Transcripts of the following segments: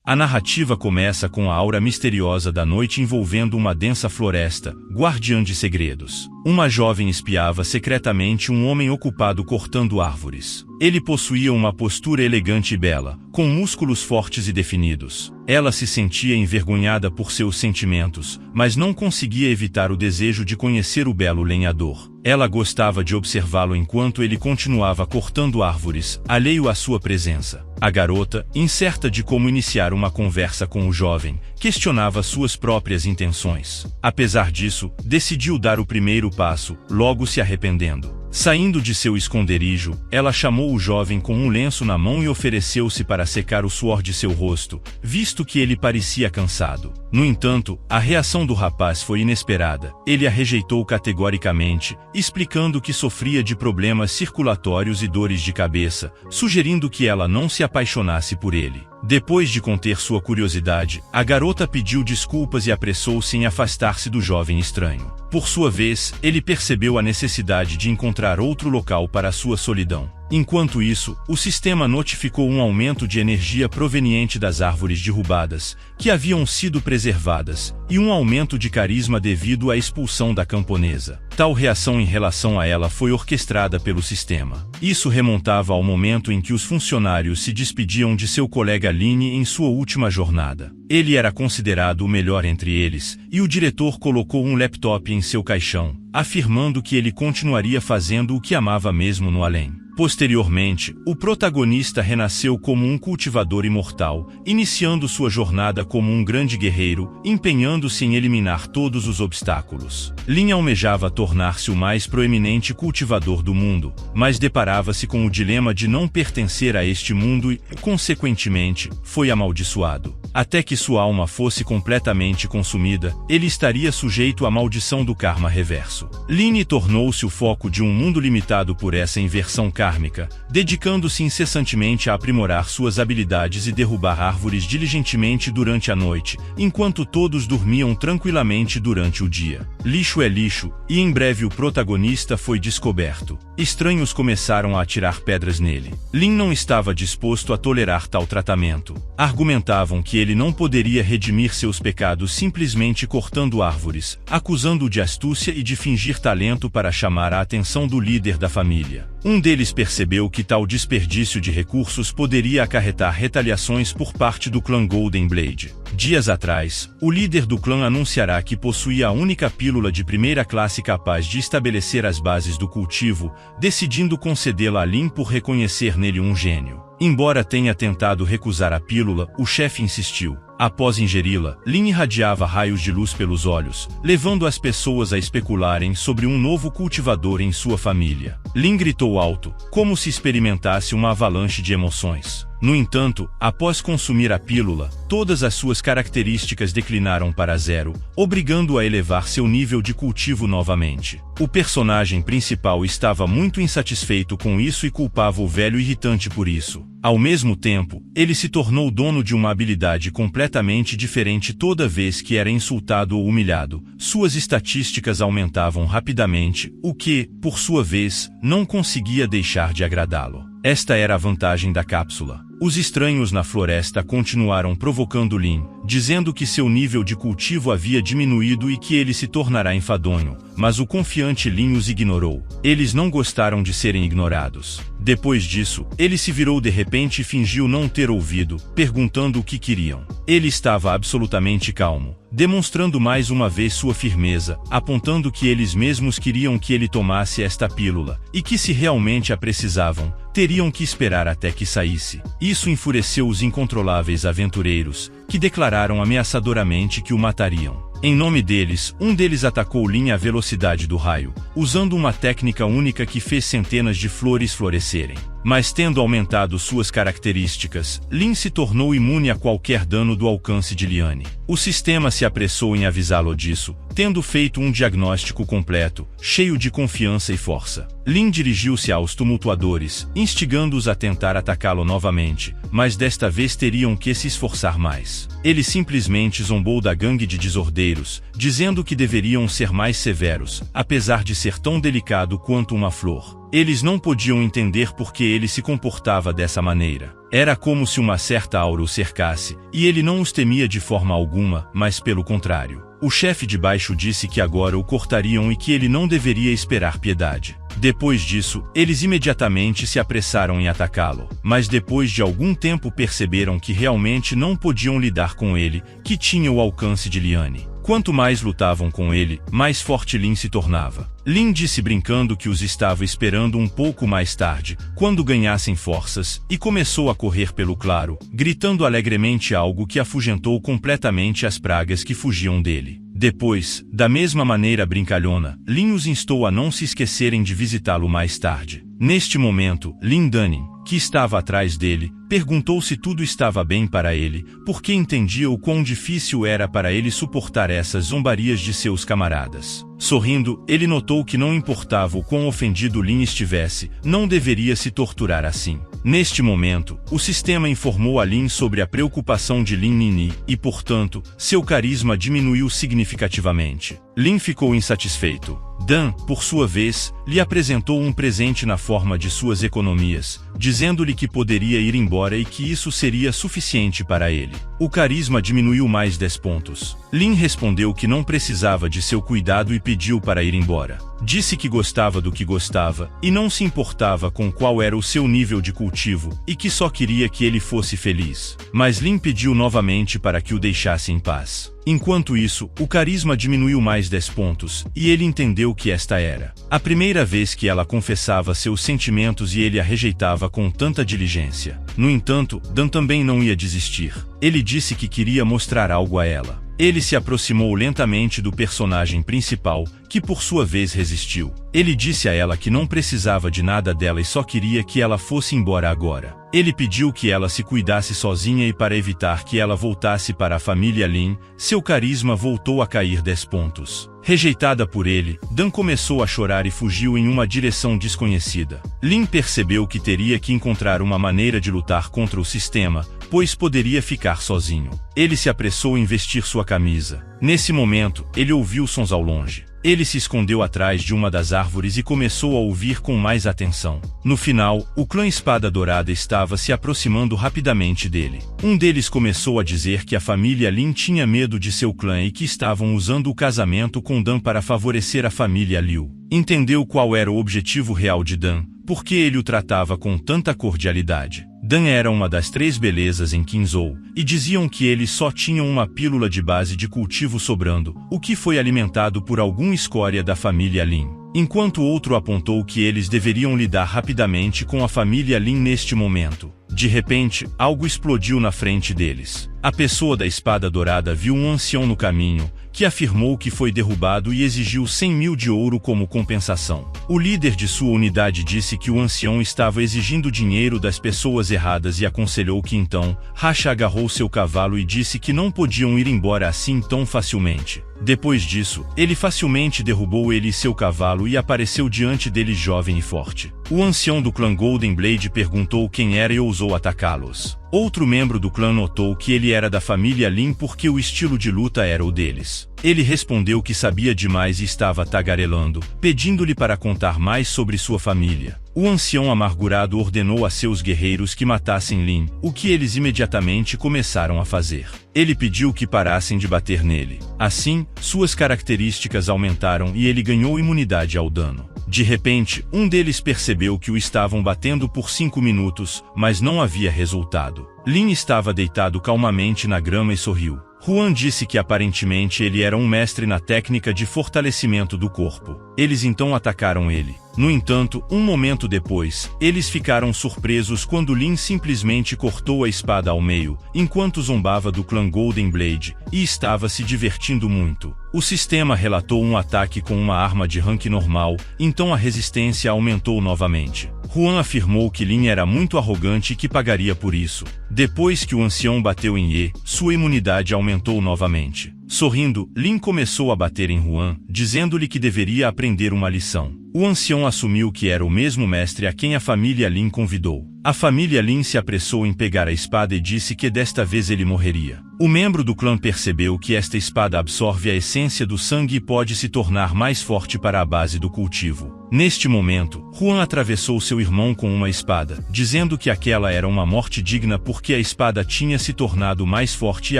A narrativa começa com a aura misteriosa da noite envolvendo uma densa floresta, guardiã de segredos. Uma jovem espiava secretamente um homem ocupado cortando árvores. Ele possuía uma postura elegante e bela, com músculos fortes e definidos. Ela se sentia envergonhada por seus sentimentos, mas não conseguia evitar o desejo de conhecer o belo lenhador. Ela gostava de observá-lo enquanto ele continuava cortando árvores, alheio à sua presença. A garota, incerta de como iniciar uma conversa com o jovem, questionava suas próprias intenções. Apesar disso, decidiu dar o primeiro passo, logo se arrependendo. Saindo de seu esconderijo, ela chamou o jovem com um lenço na mão e ofereceu-se para secar o suor de seu rosto, visto que ele parecia cansado. No entanto, a reação do rapaz foi inesperada. Ele a rejeitou categoricamente, explicando que sofria de problemas circulatórios e dores de cabeça, sugerindo que ela não se apaixonasse por ele. Depois de conter sua curiosidade, a garota pediu desculpas e apressou-se em afastar-se do jovem estranho. Por sua vez, ele percebeu a necessidade de encontrar outro local para sua solidão. Enquanto isso, o sistema notificou um aumento de energia proveniente das árvores derrubadas, que haviam sido preservadas, e um aumento de carisma devido à expulsão da camponesa. Tal reação em relação a ela foi orquestrada pelo sistema. Isso remontava ao momento em que os funcionários se despediam de seu colega Line em sua última jornada. Ele era considerado o melhor entre eles, e o diretor colocou um laptop em seu caixão, afirmando que ele continuaria fazendo o que amava mesmo no além. Posteriormente, o protagonista renasceu como um cultivador imortal, iniciando sua jornada como um grande guerreiro, empenhando-se em eliminar todos os obstáculos. Lin almejava tornar-se o mais proeminente cultivador do mundo, mas deparava-se com o dilema de não pertencer a este mundo e, consequentemente, foi amaldiçoado. Até que sua alma fosse completamente consumida, ele estaria sujeito à maldição do karma reverso. Lin tornou-se o foco de um mundo limitado por essa inversão kármica, dedicando-se incessantemente a aprimorar suas habilidades e derrubar árvores diligentemente durante a noite, enquanto todos dormiam tranquilamente durante o dia. Lixo é lixo, e em breve o protagonista foi descoberto. Estranhos começaram a atirar pedras nele. Lin não estava disposto a tolerar tal tratamento. Argumentavam que ele não poderia redimir seus pecados simplesmente cortando árvores, acusando-o de astúcia e de fingir talento para chamar a atenção do líder da família. Um deles percebeu que tal desperdício de recursos poderia acarretar retaliações por parte do clã Golden Blade. Dias atrás, o líder do clã anunciará que possuía a única pílula de primeira classe capaz de estabelecer as bases do cultivo, decidindo concedê-la a Lin por reconhecer nele um gênio. Embora tenha tentado recusar a pílula, o chefe insistiu. Após ingeri-la, Lin irradiava raios de luz pelos olhos, levando as pessoas a especularem sobre um novo cultivador em sua família. Lin gritou alto, como se experimentasse uma avalanche de emoções. No entanto, após consumir a pílula, todas as suas características declinaram para zero, obrigando-o a elevar seu nível de cultivo novamente. O personagem principal estava muito insatisfeito com isso e culpava o velho irritante por isso. Ao mesmo tempo, ele se tornou dono de uma habilidade completamente diferente toda vez que era insultado ou humilhado. Suas estatísticas aumentavam rapidamente, o que, por sua vez, não conseguia deixar de agradá-lo. Esta era a vantagem da cápsula. Os estranhos na floresta continuaram provocando Lin, dizendo que seu nível de cultivo havia diminuído e que ele se tornará enfadonho, mas o confiante Lin os ignorou. Eles não gostaram de serem ignorados. Depois disso, ele se virou de repente e fingiu não ter ouvido, perguntando o que queriam. Ele estava absolutamente calmo, demonstrando mais uma vez sua firmeza, apontando que eles mesmos queriam que ele tomasse esta pílula, e que se realmente a precisavam, teriam que esperar até que saísse. Isso enfureceu os incontroláveis aventureiros, que declararam ameaçadoramente que o matariam. Em nome deles, um deles atacou Lin à velocidade do raio, usando uma técnica única que fez centenas de flores florescerem. Mas tendo aumentado suas características, Lin se tornou imune a qualquer dano do alcance de Liane. O sistema se apressou em avisá-lo disso, tendo feito um diagnóstico completo, cheio de confiança e força. Lin dirigiu-se aos tumultuadores, instigando-os a tentar atacá-lo novamente, mas desta vez teriam que se esforçar mais. Ele simplesmente zombou da gangue de desordeiros, dizendo que deveriam ser mais severos, apesar de ser tão delicado quanto uma flor. Eles não podiam entender por que ele se comportava dessa maneira. Era como se uma certa aura o cercasse, e ele não os temia de forma alguma, mas pelo contrário. O chefe de baixo disse que agora o cortariam e que ele não deveria esperar piedade. Depois disso, eles imediatamente se apressaram em atacá-lo, mas depois de algum tempo perceberam que realmente não podiam lidar com ele, que tinha o alcance de Liane. Quanto mais lutavam com ele, mais forte Lin se tornava. Lin disse brincando que os estava esperando um pouco mais tarde, quando ganhassem forças, e começou a correr pelo claro, gritando alegremente algo que afugentou completamente as pragas que fugiam dele. Depois, da mesma maneira brincalhona, Lin os instou a não se esquecerem de visitá-lo mais tarde. Neste momento, Lin Dunning, que estava atrás dele, perguntou se tudo estava bem para ele, porque entendia o quão difícil era para ele suportar essas zombarias de seus camaradas. Sorrindo, ele notou que não importava o quão ofendido Lin estivesse, não deveria se torturar assim. Neste momento, o sistema informou a Lin sobre a preocupação de Lin Nini, e portanto, seu carisma diminuiu significativamente. Lin ficou insatisfeito. Dan, por sua vez, lhe apresentou um presente na forma de suas economias, dizendo-lhe que poderia ir embora e que isso seria suficiente para ele. O carisma diminuiu mais 10 pontos. Lin respondeu que não precisava de seu cuidado e pediu para ir embora. Disse que gostava do que gostava, e não se importava com qual era o seu nível de cultivo, e que só queria que ele fosse feliz. Mas Lin pediu novamente para que o deixasse em paz. Enquanto isso, o carisma diminuiu mais 10 pontos, e ele entendeu que esta era a primeira vez que ela confessava seus sentimentos e ele a rejeitava com tanta diligência. No entanto, Dan também não ia desistir. Ele disse que queria mostrar algo a ela. Ele se aproximou lentamente do personagem principal, que por sua vez resistiu. Ele disse a ela que não precisava de nada dela e só queria que ela fosse embora agora. Ele pediu que ela se cuidasse sozinha e para evitar que ela voltasse para a família Lin, seu carisma voltou a cair 10 pontos. Rejeitada por ele, Dan começou a chorar e fugiu em uma direção desconhecida. Lin percebeu que teria que encontrar uma maneira de lutar contra o sistema, pois poderia ficar sozinho. Ele se apressou em vestir sua camisa. Nesse momento, ele ouviu sons ao longe. Ele se escondeu atrás de uma das árvores e começou a ouvir com mais atenção. No final, o clã Espada Dourada estava se aproximando rapidamente dele. Um deles começou a dizer que a família Lin tinha medo de seu clã e que estavam usando o casamento com Dan para favorecer a família Liu. Entendeu qual era o objetivo real de Dan, porque ele o tratava com tanta cordialidade. Dan era uma das 3 belezas em Qinzhou, e diziam que eles só tinham uma pílula de base de cultivo sobrando, o que foi alimentado por alguma escória da família Lin. Enquanto outro apontou que eles deveriam lidar rapidamente com a família Lin neste momento. De repente, algo explodiu na frente deles. A pessoa da espada dourada viu um ancião no caminho, que afirmou que foi derrubado e exigiu 100 mil de ouro como compensação. O líder de sua unidade disse que o ancião estava exigindo dinheiro das pessoas erradas e aconselhou que então, Rasha agarrou seu cavalo e disse que não podiam ir embora assim tão facilmente. Depois disso, ele facilmente derrubou ele e seu cavalo e apareceu diante dele jovem e forte. O ancião do clã Golden Blade perguntou quem era e ousou atacá-los. Outro membro do clã notou que ele era da família Lin porque o estilo de luta era o deles. Ele respondeu que sabia demais e estava tagarelando, pedindo-lhe para contar mais sobre sua família. O ancião amargurado ordenou a seus guerreiros que matassem Lin, o que eles imediatamente começaram a fazer. Ele pediu que parassem de bater nele. Assim, suas características aumentaram e ele ganhou imunidade ao dano. De repente, um deles percebeu que o estavam batendo por 5 minutos, mas não havia resultado. Lin estava deitado calmamente na grama e sorriu. Huan disse que aparentemente ele era um mestre na técnica de fortalecimento do corpo. Eles então atacaram ele. No entanto, um momento depois, eles ficaram surpresos quando Lin simplesmente cortou a espada ao meio, enquanto zombava do clã Golden Blade, e estava se divertindo muito. O sistema relatou um ataque com uma arma de rank normal, então a resistência aumentou novamente. Huan afirmou que Lin era muito arrogante e que pagaria por isso. Depois que o ancião bateu em Ye, sua imunidade aumentou novamente. Sorrindo, Lin começou a bater em Huan, dizendo-lhe que deveria aprender uma lição. O ancião assumiu que era o mesmo mestre a quem a família Lin convidou. A família Lin se apressou em pegar a espada e disse que desta vez ele morreria. O membro do clã percebeu que esta espada absorve a essência do sangue e pode se tornar mais forte para a base do cultivo. Neste momento, Huan atravessou seu irmão com uma espada, dizendo que aquela era uma morte digna porque a espada tinha se tornado mais forte e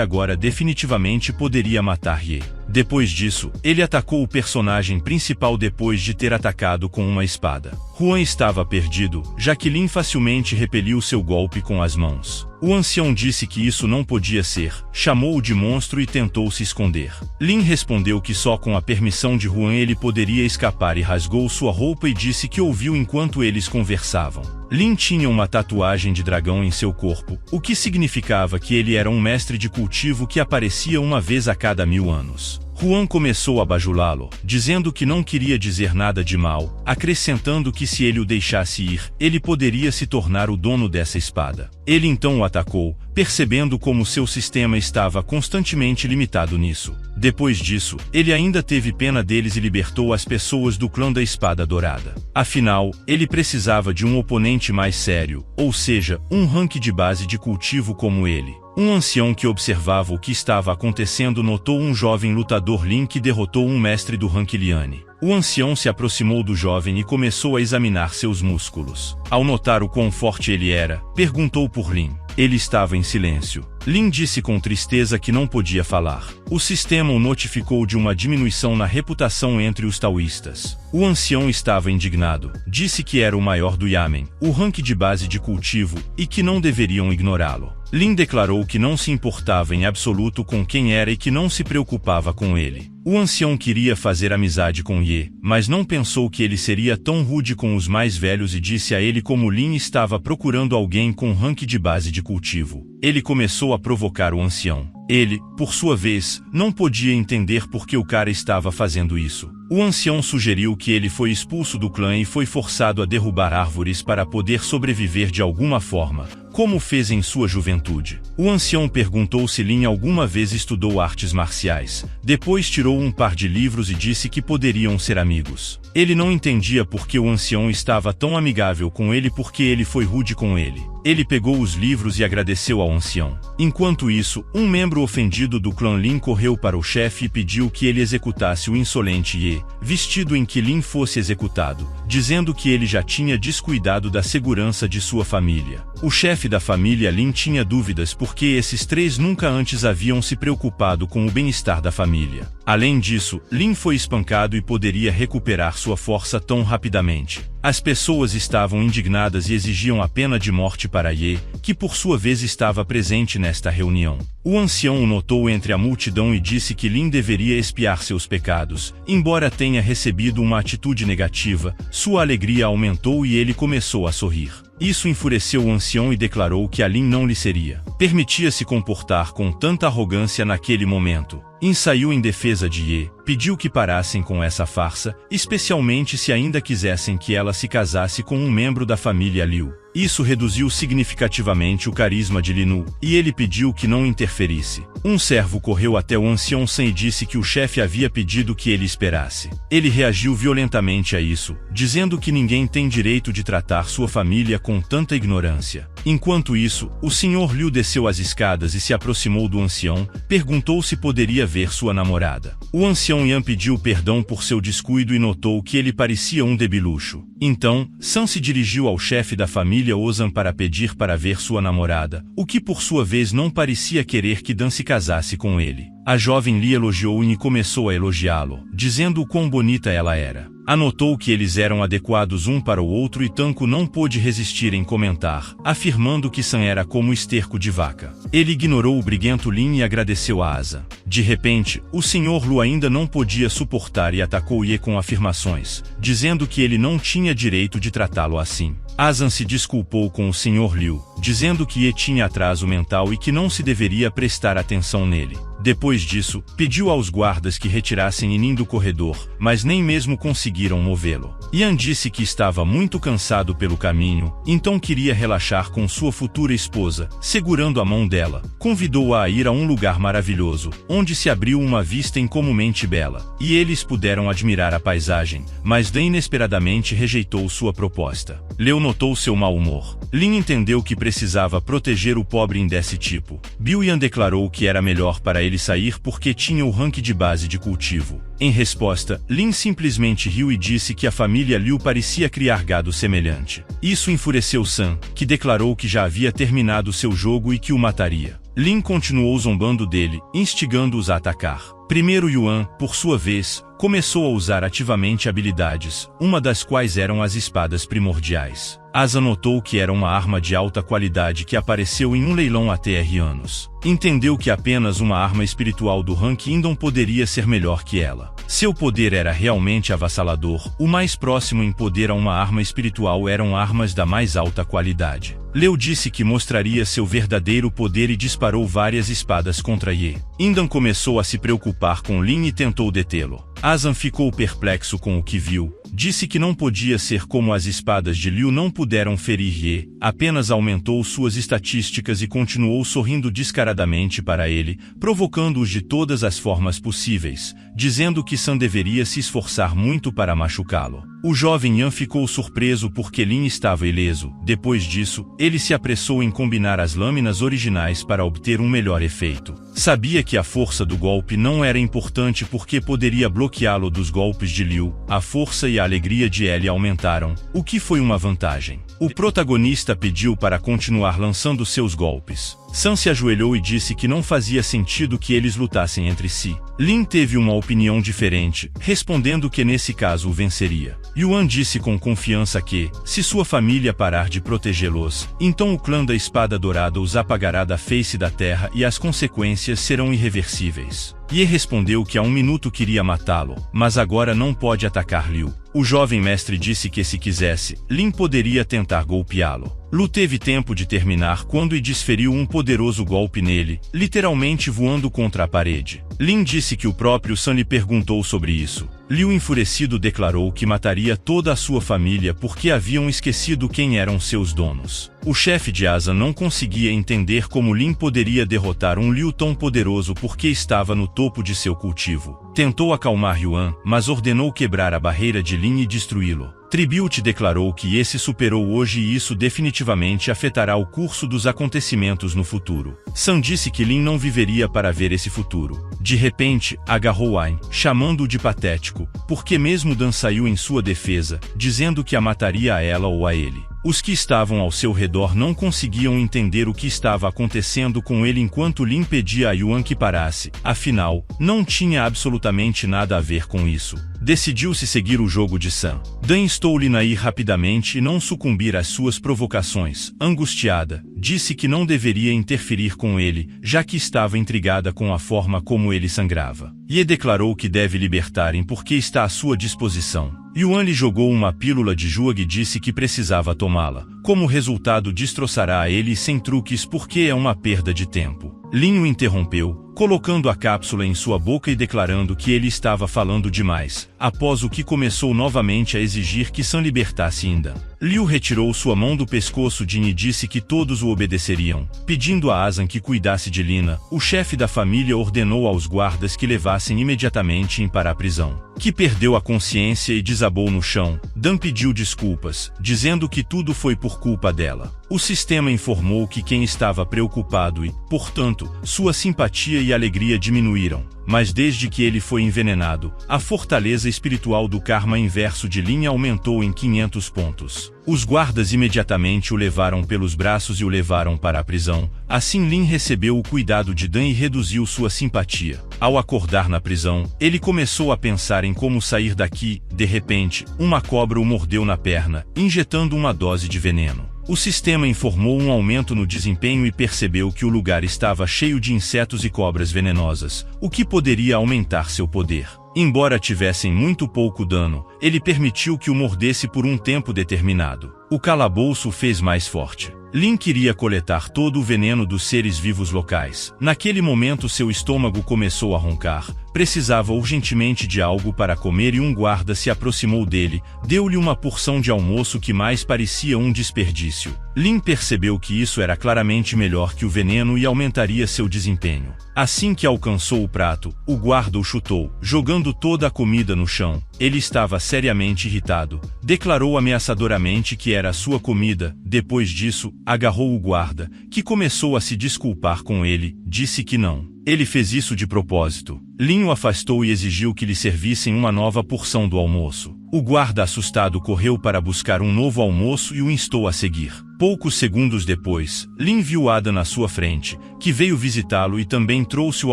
agora definitivamente poderia matar Ye. Depois disso, ele atacou o personagem principal depois de ter atacado com uma espada. Huan estava perdido, já que Lin facilmente repeliu seu golpe com as mãos. O ancião disse que isso não podia ser, chamou-o de monstro e tentou se esconder. Lin respondeu que só com a permissão de Huan ele poderia escapar e rasgou sua roupa e disse que ouviu enquanto eles conversavam. Lin tinha uma tatuagem de dragão em seu corpo, o que significava que ele era um mestre de cultivo que aparecia uma vez a cada 1000 anos. Huan começou a bajulá-lo, dizendo que não queria dizer nada de mal, acrescentando que se ele o deixasse ir, ele poderia se tornar o dono dessa espada. Ele então o atacou, percebendo como seu sistema estava constantemente limitado nisso. Depois disso, ele ainda teve pena deles e libertou as pessoas do clã da Espada Dourada. Afinal, ele precisava de um oponente mais sério, ou seja, um rank de base de cultivo como ele. Um ancião que observava o que estava acontecendo notou um jovem lutador Lin que derrotou um mestre do rank Liane. O ancião se aproximou do jovem e começou a examinar seus músculos. Ao notar o quão forte ele era, perguntou por Lin. Ele estava em silêncio. Lin disse com tristeza que não podia falar. O sistema o notificou de uma diminuição na reputação entre os taoístas. O ancião estava indignado. Disse que era o maior do Yamen, o rank de base de cultivo, e que não deveriam ignorá-lo. Lin declarou que não se importava em absoluto com quem era e que não se preocupava com ele. O ancião queria fazer amizade com Ye, mas não pensou que ele seria tão rude com os mais velhos e disse a ele como Lin estava procurando alguém com rank de base de cultivo. Ele começou a provocar o ancião. Ele, por sua vez, não podia entender por que o cara estava fazendo isso. O ancião sugeriu que ele foi expulso do clã e foi forçado a derrubar árvores para poder sobreviver de alguma forma, como fez em sua juventude. O ancião perguntou se Lin alguma vez estudou artes marciais. Depois tirou um par de livros e disse que poderiam ser amigos. Ele não entendia por que o ancião estava tão amigável com ele porque ele foi rude com ele. Ele pegou os livros e agradeceu ao ancião. Enquanto isso, um membro ofendido do clã Lin correu para o chefe e pediu que ele executasse o insolente Ye, vestido em que Lin fosse executado, dizendo que ele já tinha descuidado da segurança de sua família. O chefe da família Lin tinha dúvidas porque esses três nunca antes haviam se preocupado com o bem-estar da família. Além disso, Lin foi espancado e poderia recuperar sua força tão rapidamente. As pessoas estavam indignadas e exigiam a pena de morte para Ye, que por sua vez estava presente nesta reunião. O ancião o notou entre a multidão e disse que Lin deveria expiar seus pecados. Embora tenha recebido uma atitude negativa, sua alegria aumentou e ele começou a sorrir. Isso enfureceu o ancião e declarou que a Lin não lhe seria. Permitia se comportar com tanta arrogância naquele momento. Ensaiou em defesa de Ye, pediu que parassem com essa farsa, especialmente se ainda quisessem que ela se casasse com um membro da família Liu. Isso reduziu significativamente o carisma de Linu, e ele pediu que não interferisse. Um servo correu até o ancião San e disse que o chefe havia pedido que ele esperasse. Ele reagiu violentamente a isso, dizendo que ninguém tem direito de tratar sua família com tanta ignorância. Enquanto isso, o Sr. Liu desceu as escadas e se aproximou do ancião, perguntou se poderia ver sua namorada. O ancião Yan pediu perdão por seu descuido e notou que ele parecia um debilucho. Então, San se dirigiu ao chefe da família Ozan para pedir para ver sua namorada, o que por sua vez não parecia querer que Dan se casasse com ele. A jovem Li elogiou e começou a elogiá-lo, dizendo o quão bonita ela era. Anotou que eles eram adequados um para o outro e Tanco não pôde resistir em comentar, afirmando que San era como esterco de vaca. Ele ignorou o briguento Lin e agradeceu a Asa. De repente, o Sr. Lu ainda não podia suportar e atacou Ye com afirmações, dizendo que ele não tinha direito de tratá-lo assim. Asan se desculpou com o Sr. Liu, dizendo que Ye tinha atraso mental e que não se deveria prestar atenção nele. Depois disso, pediu aos guardas que retirassem Yin do corredor, mas nem mesmo conseguiram movê-lo. Yan disse que estava muito cansado pelo caminho, então queria relaxar com sua futura esposa, segurando a mão dela. Convidou-a a ir a um lugar maravilhoso, onde se abriu uma vista incomumente bela, e eles puderam admirar a paisagem, mas Dan inesperadamente rejeitou sua proposta. Leu notou seu mau humor. Lin entendeu que precisava proteger o pobre desse tipo. Bill Yan declarou que era melhor para ele sair porque tinha o rank de base de cultivo. Em resposta, Lin simplesmente riu e disse que a família Liu parecia criar gado semelhante. Isso enfureceu Sun, que declarou que já havia terminado seu jogo e que o mataria. Lin continuou zombando dele, instigando-os a atacar. Primeiro Yuan, por sua vez, começou a usar ativamente habilidades, uma das quais eram as espadas primordiais. Asa notou que era uma arma de alta qualidade que apareceu em um leilão há anos. Entendeu que apenas uma arma espiritual do rank Indon poderia ser melhor que ela. Seu poder era realmente avassalador, o mais próximo em poder a uma arma espiritual eram armas da mais alta qualidade. Leo disse que mostraria seu verdadeiro poder e disparou várias espadas contra Ye. Indon começou a se preocupar com Lin e tentou detê-lo. Asan ficou perplexo com o que viu. Disse que não podia ser como as espadas de Liu não puderam ferir Ye, apenas aumentou suas estatísticas e continuou sorrindo descaradamente para ele, provocando-os de todas as formas possíveis, dizendo que Sun deveria se esforçar muito para machucá-lo. O jovem Yan ficou surpreso porque Lin estava ileso. Depois disso, ele se apressou em combinar as lâminas originais para obter um melhor efeito. Sabia que a força do golpe não era importante porque poderia bloqueá-lo dos golpes de Liu. A força e a alegria de Ellie aumentaram, o que foi uma vantagem. O protagonista pediu para continuar lançando seus golpes. Sun se ajoelhou e disse que não fazia sentido que eles lutassem entre si. Lin teve uma opinião diferente, respondendo que nesse caso o venceria. Yuan disse com confiança que, se sua família parar de protegê-los, então o clã da Espada Dourada os apagará da face da terra e as consequências serão irreversíveis. Ye respondeu que há um minuto queria matá-lo, mas agora não pode atacar Liu. O jovem mestre disse que se quisesse, Lin poderia tentar golpeá-lo. Lu teve tempo de terminar quando Yi desferiu um poderoso golpe nele, literalmente voando contra a parede. Lin disse que o próprio Sun lhe perguntou sobre isso. Liu enfurecido declarou que mataria toda a sua família porque haviam esquecido quem eram seus donos. O chefe de Asa não conseguia entender como Lin poderia derrotar um Liu tão poderoso porque estava no topo de seu cultivo. Tentou acalmar Yuan, mas ordenou quebrar a barreira de Lin e destruí-lo. Tribute declarou que esse superou hoje e isso definitivamente afetará o curso dos acontecimentos no futuro. Sun disse que Lin não viveria para ver esse futuro. De repente, agarrou Ain, chamando-o de patético, porque mesmo Dan saiu em sua defesa, dizendo que a mataria a ela ou a ele. Os que estavam ao seu redor não conseguiam entender o que estava acontecendo com ele enquanto Lin pedia a Yuan que parasse, afinal, não tinha absolutamente nada a ver com isso. Decidiu-se seguir o jogo de Sun. Dan instou-lhe a ir rapidamente e não sucumbir às suas provocações. Angustiada, disse que não deveria interferir com ele, já que estava intrigada com a forma como ele sangrava. Ye declarou que deve libertar-em porque está à sua disposição. Yuan lhe jogou uma pílula de Juag e disse que precisava tomá-la. Como resultado destroçará a ele sem truques porque é uma perda de tempo. Lin o interrompeu, colocando a cápsula em sua boca e declarando que ele estava falando demais, após o que começou novamente a exigir que Sun libertasse Indan. Liu retirou sua mão do pescoço de Yi e disse que todos o obedeceriam. Pedindo a Asan que cuidasse de Lina, o chefe da família ordenou aos guardas que levassem imediatamente Yin para a prisão. Que perdeu a consciência e desabou no chão. Dan pediu desculpas, dizendo que tudo foi por culpa dela. O sistema informou que quem estava preocupado e, portanto, sua simpatia e alegria diminuíram. Mas desde que ele foi envenenado, a fortaleza espiritual do karma inverso de Lin aumentou em 500 pontos. Os guardas imediatamente o levaram pelos braços e o levaram para a prisão. Assim Lin recebeu o cuidado de Dan e reduziu sua simpatia. Ao acordar na prisão, ele começou a pensar em como sair daqui. De repente, uma cobra o mordeu na perna, injetando uma dose de veneno. O sistema informou um aumento no desempenho e percebeu que o lugar estava cheio de insetos e cobras venenosas, o que poderia aumentar seu poder. Embora tivessem muito pouco dano, ele permitiu que o mordesse por um tempo determinado. O calabouço o fez mais forte. Lin queria coletar todo o veneno dos seres vivos locais. Naquele momento seu estômago começou a roncar, precisava urgentemente de algo para comer e um guarda se aproximou dele, deu-lhe uma porção de almoço que mais parecia um desperdício. Lin percebeu que isso era claramente melhor que o veneno e aumentaria seu desempenho. Assim que alcançou o prato, o guarda o chutou, jogando toda a comida no chão. Ele estava seriamente irritado. Declarou ameaçadoramente que era sua comida. Depois disso, agarrou o guarda, que começou a se desculpar com ele, disse que não. Ele fez isso de propósito. Lin o afastou e exigiu que lhe servissem uma nova porção do almoço. O guarda assustado correu para buscar um novo almoço e o instou a seguir. Poucos segundos depois, Lin viu Ada na sua frente, que veio visitá-lo e também trouxe o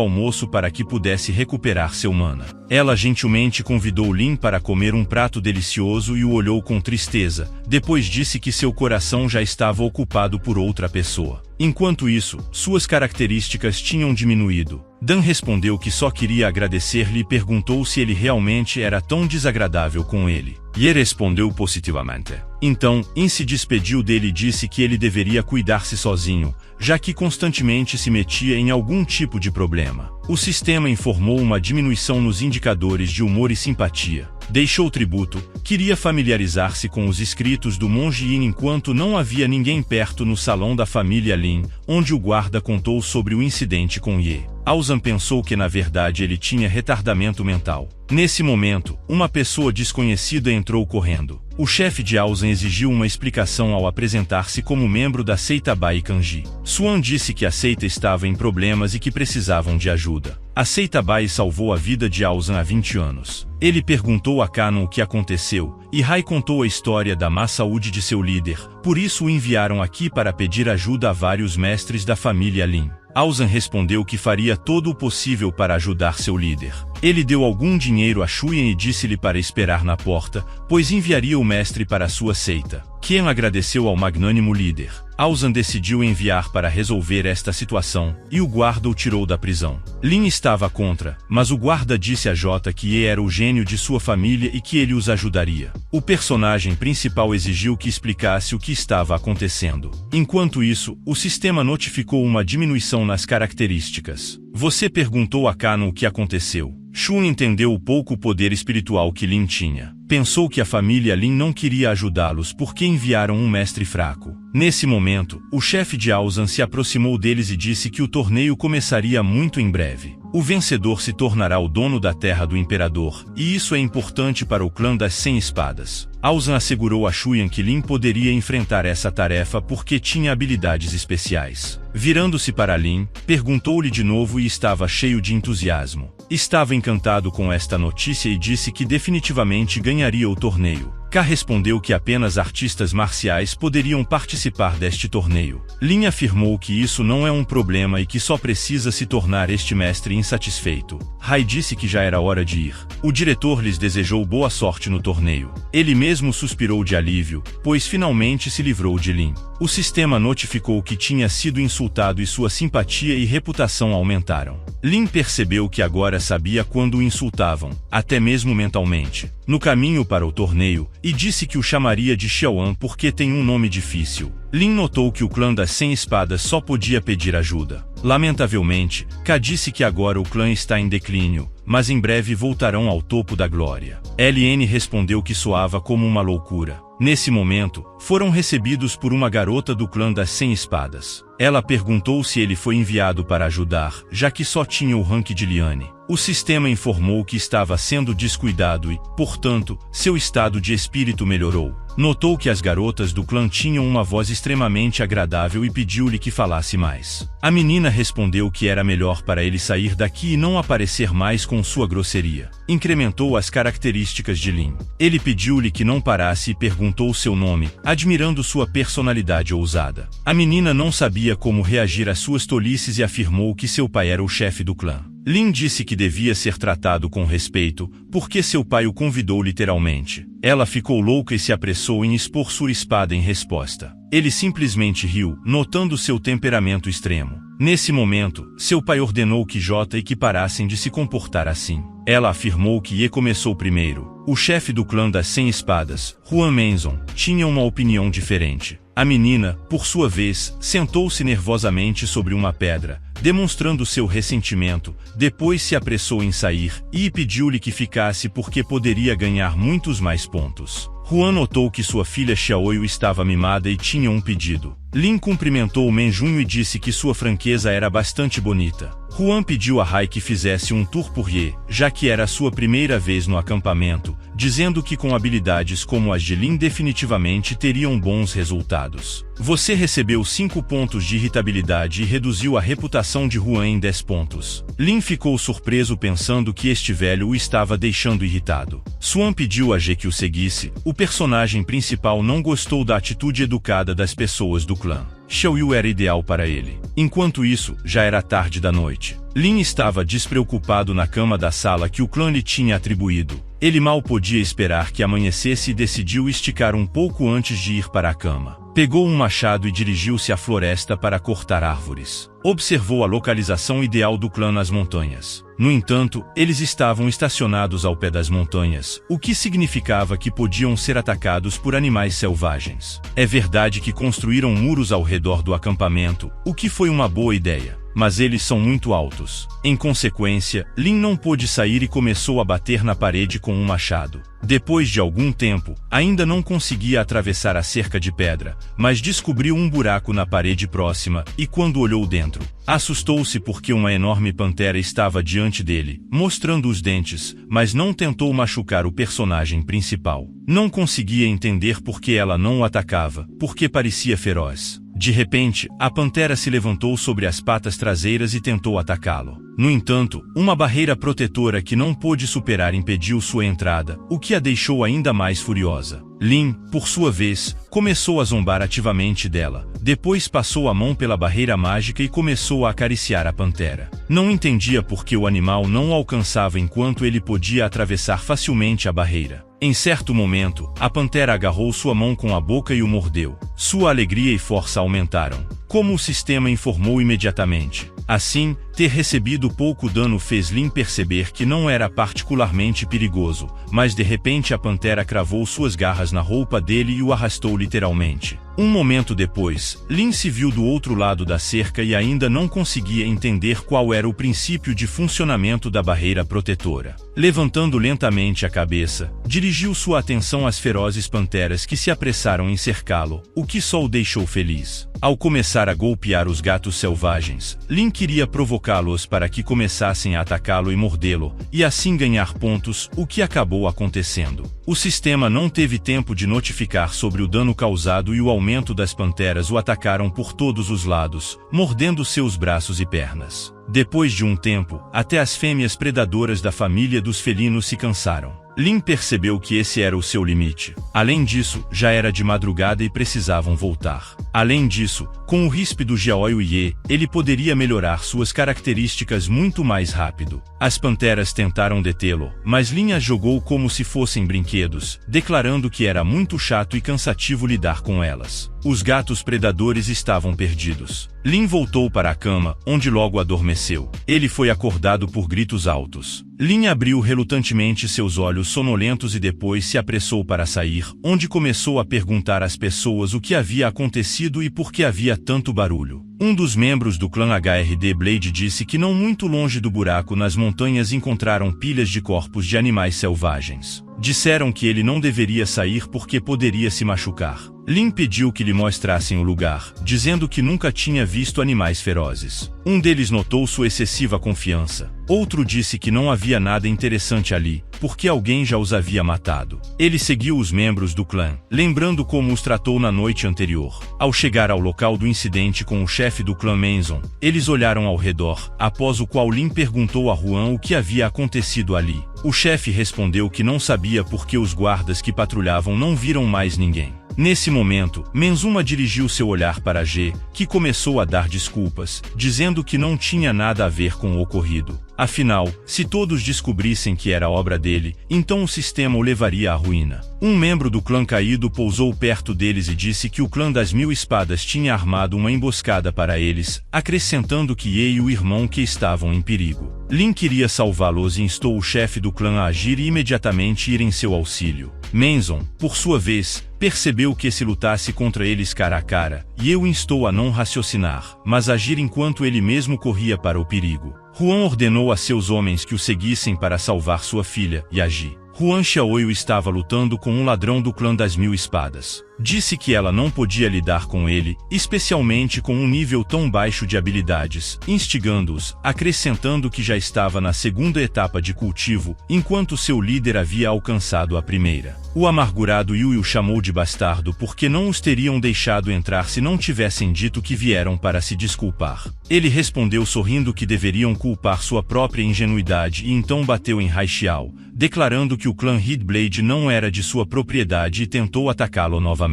almoço para que pudesse recuperar seu mana. Ela gentilmente convidou Lin para comer um prato delicioso e o olhou com tristeza, depois disse que seu coração já estava ocupado por outra pessoa. Enquanto isso, suas características tinham diminuído. Dan respondeu que só queria agradecer-lhe e perguntou se ele realmente era tão desagradável com ele. Ye respondeu positivamente. Então, In se despediu dele e disse que ele deveria cuidar-se sozinho, já que constantemente se metia em algum tipo de problema. O sistema informou uma diminuição nos indicadores de humor e simpatia. Deixou tributo, queria familiarizar-se com os escritos do monge Yin enquanto não havia ninguém perto no salão da família Lin, onde o guarda contou sobre o incidente com Ye. Auzan pensou que na verdade ele tinha retardamento mental. Nesse momento, uma pessoa desconhecida entrou correndo. O chefe de Auzan exigiu uma explicação ao apresentar-se como membro da seita Bai Kanji. Suan disse que a seita estava em problemas e que precisavam de ajuda. A seita Bai salvou a vida de Auzan há 20 anos. Ele perguntou a Canon o que aconteceu, e Hai contou a história da má saúde de seu líder, por isso o enviaram aqui para pedir ajuda a vários mestres da família Lin. Auzan respondeu que faria todo o possível para ajudar seu líder. Ele deu algum dinheiro a Shuyan e disse-lhe para esperar na porta, pois enviaria o mestre para sua seita. Qian agradeceu ao magnânimo líder. Auzan decidiu enviar para resolver esta situação, e o guarda o tirou da prisão. Lin estava contra, mas o guarda disse a Jota que Ye era o gênio de sua família e que ele os ajudaria. O personagem principal exigiu que explicasse o que estava acontecendo. Enquanto isso, o sistema notificou uma diminuição nas características. Você perguntou a Canon o que aconteceu. Shun entendeu o pouco poder espiritual que Lin tinha. Pensou que a família Lin não queria ajudá-los porque enviaram um mestre fraco. Nesse momento, o chefe de Auzan se aproximou deles e disse que o torneio começaria muito em breve. O vencedor se tornará o dono da terra do imperador, e isso é importante para o clã das 100 espadas. Auzan assegurou a Shuyan que Lin poderia enfrentar essa tarefa porque tinha habilidades especiais. Virando-se para Lin, perguntou-lhe de novo e estava cheio de entusiasmo. Estava encantado com esta notícia e disse que definitivamente ganharia o torneio. K respondeu que apenas artistas marciais poderiam participar deste torneio. Lin afirmou que isso não é um problema e que só precisa se tornar este mestre insatisfeito. Hai disse que já era hora de ir. O diretor lhes desejou boa sorte no torneio. Ele mesmo suspirou de alívio, pois finalmente se livrou de Lin. O sistema notificou que tinha sido insultado e sua simpatia e reputação aumentaram. Lin percebeu que agora sabia quando o insultavam, até mesmo mentalmente, no caminho para o torneio, e disse que o chamaria de Xiaoan porque tem um nome difícil. Lin notou que o clã das 100 espadas só podia pedir ajuda. Lamentavelmente, K disse que agora o clã está em declínio, mas em breve voltarão ao topo da glória. LN respondeu que soava como uma loucura. Nesse momento, foram recebidos por uma garota do clã das 100 espadas. Ela perguntou se ele foi enviado para ajudar, já que só tinha o rank de Liane. O sistema informou que estava sendo descuidado e, portanto, seu estado de espírito melhorou. Notou que as garotas do clã tinham uma voz extremamente agradável e pediu-lhe que falasse mais. A menina respondeu que era melhor para ele sair daqui e não aparecer mais com sua grosseria. Incrementou as características de Lin. Ele pediu-lhe que não parasse e perguntou seu nome, admirando sua personalidade ousada. A menina não sabia como reagir às suas tolices e afirmou que seu pai era o chefe do clã. Lin disse que devia ser tratado com respeito, porque seu pai o convidou literalmente. Ela ficou louca e se apressou em expor sua espada em resposta. Ele simplesmente riu, notando seu temperamento extremo. Nesse momento, seu pai ordenou que Jota e que parassem de se comportar assim. Ela afirmou que Ye começou primeiro. O chefe do clã das 100 espadas, Huan Menzon, tinha uma opinião diferente. A menina, por sua vez, sentou-se nervosamente sobre uma pedra, demonstrando seu ressentimento. Depois se apressou em sair e pediu-lhe que ficasse porque poderia ganhar muitos mais pontos. Huan notou que sua filha Xiaoyu estava mimada e tinha um pedido. Lin cumprimentou Menjunho e disse que sua franqueza era bastante bonita. Huan pediu a Hai que fizesse um tour por Ye, já que era sua primeira vez no acampamento, dizendo que com habilidades como as de Lin definitivamente teriam bons resultados. Você recebeu 5 pontos de irritabilidade e reduziu a reputação de Huan em 10 pontos. Lin ficou surpreso pensando que este velho o estava deixando irritado. Xuan pediu a Ge que o seguisse. O personagem principal não gostou da atitude educada das pessoas do clã. Xiaoyu era ideal para ele. Enquanto isso, já era tarde da noite. Lin estava despreocupado na cama da sala que o clã lhe tinha atribuído. Ele mal podia esperar que amanhecesse e decidiu esticar um pouco antes de ir para a cama. Pegou um machado e dirigiu-se à floresta para cortar árvores. Observou a localização ideal do clã nas montanhas. No entanto, eles estavam estacionados ao pé das montanhas, o que significava que podiam ser atacados por animais selvagens. É verdade que construíram muros ao redor do acampamento, o que foi uma boa ideia, mas eles são muito altos. Em consequência, Lin não pôde sair e começou a bater na parede com um machado. Depois de algum tempo, ainda não conseguia atravessar a cerca de pedra, mas descobriu um buraco na parede próxima e quando olhou dentro, assustou-se porque uma enorme pantera estava diante dele, mostrando os dentes, mas não tentou machucar o personagem principal. Não conseguia entender por que ela não o atacava, porque parecia feroz. De repente, a pantera se levantou sobre as patas traseiras e tentou atacá-lo. No entanto, uma barreira protetora que não pôde superar impediu sua entrada, o que a deixou ainda mais furiosa. Lin, por sua vez, começou a zombar ativamente dela. Depois passou a mão pela barreira mágica e começou a acariciar a pantera. Não entendia por que o animal não o alcançava enquanto ele podia atravessar facilmente a barreira. Em certo momento, a pantera agarrou sua mão com a boca e o mordeu. Sua alegria e força aumentaram, como o sistema informou imediatamente. Assim, ter recebido pouco dano fez Lin perceber que não era particularmente perigoso, mas de repente a pantera cravou suas garras na roupa dele e o arrastou literalmente. Um momento depois, Lin se viu do outro lado da cerca e ainda não conseguia entender qual era o princípio de funcionamento da barreira protetora. Levantando lentamente a cabeça, dirigiu sua atenção às ferozes panteras que se apressaram em cercá-lo, o que só o deixou feliz. Ao começar a golpear os gatos selvagens, Lin queria provocá-los para que começassem a atacá-lo e mordê-lo, e assim ganhar pontos, o que acabou acontecendo. O sistema não teve tempo de notificar sobre o dano causado e o aumento das panteras o atacaram por todos os lados, mordendo seus braços e pernas. Depois de um tempo, até as fêmeas predadoras da família dos felinos se cansaram. Lin percebeu que esse era o seu limite. Além disso, já era de madrugada e precisavam voltar. Além disso, com o ríspido Xiaoyu Ye, ele poderia melhorar suas características muito mais rápido. As panteras tentaram detê-lo, mas Lin as jogou como se fossem brinquedos, declarando que era muito chato e cansativo lidar com elas. Os gatos predadores estavam perdidos. Lin voltou para a cama, onde logo adormeceu. Ele foi acordado por gritos altos. Lin abriu relutantemente seus olhos sonolentos e depois se apressou para sair, onde começou a perguntar às pessoas o que havia acontecido e por que havia tanto barulho. Um dos membros do clã HRD Blade disse que não muito longe do buraco nas montanhas encontraram pilhas de corpos de animais selvagens. Disseram que ele não deveria sair porque poderia se machucar. Lin pediu que lhe mostrassem o lugar, dizendo que nunca tinha visto animais ferozes. Um deles notou sua excessiva confiança. Outro disse que não havia nada interessante ali, porque alguém já os havia matado. Ele seguiu os membros do clã, lembrando como os tratou na noite anterior. Ao chegar ao local do incidente com o chefe do clã Menzon, eles olharam ao redor, após o qual Lin perguntou a Huan o que havia acontecido ali. O chefe respondeu que não sabia porque os guardas que patrulhavam não viram mais ninguém. Nesse momento, Menzuma dirigiu seu olhar para Ge, que começou a dar desculpas, dizendo que não tinha nada a ver com o ocorrido. Afinal, se todos descobrissem que era obra dele, então o sistema o levaria à ruína. Um membro do clã caído pousou perto deles e disse que o clã das 1000 espadas tinha armado uma emboscada para eles, acrescentando que Ye e o irmão que estavam em perigo. Lin queria salvá-los e instou o chefe do clã a agir e imediatamente ir em seu auxílio. Menzon, por sua vez, percebeu que se lutasse contra eles cara a cara, Ye o instou a não raciocinar, mas agir enquanto ele mesmo corria para o perigo. Huan ordenou a seus homens que o seguissem para salvar sua filha, e agir. Huan Xiaoyu estava lutando com um ladrão do clã das 1000 espadas. Disse que ela não podia lidar com ele, especialmente com um nível tão baixo de habilidades, instigando-os, acrescentando que já estava na segunda etapa de cultivo, enquanto seu líder havia alcançado a primeira. O amargurado Yu o chamou de bastardo porque não os teriam deixado entrar se não tivessem dito que vieram para se desculpar. Ele respondeu sorrindo que deveriam culpar sua própria ingenuidade e então bateu em Haixiao, declarando que o clã Heatblade não era de sua propriedade e tentou atacá-lo novamente.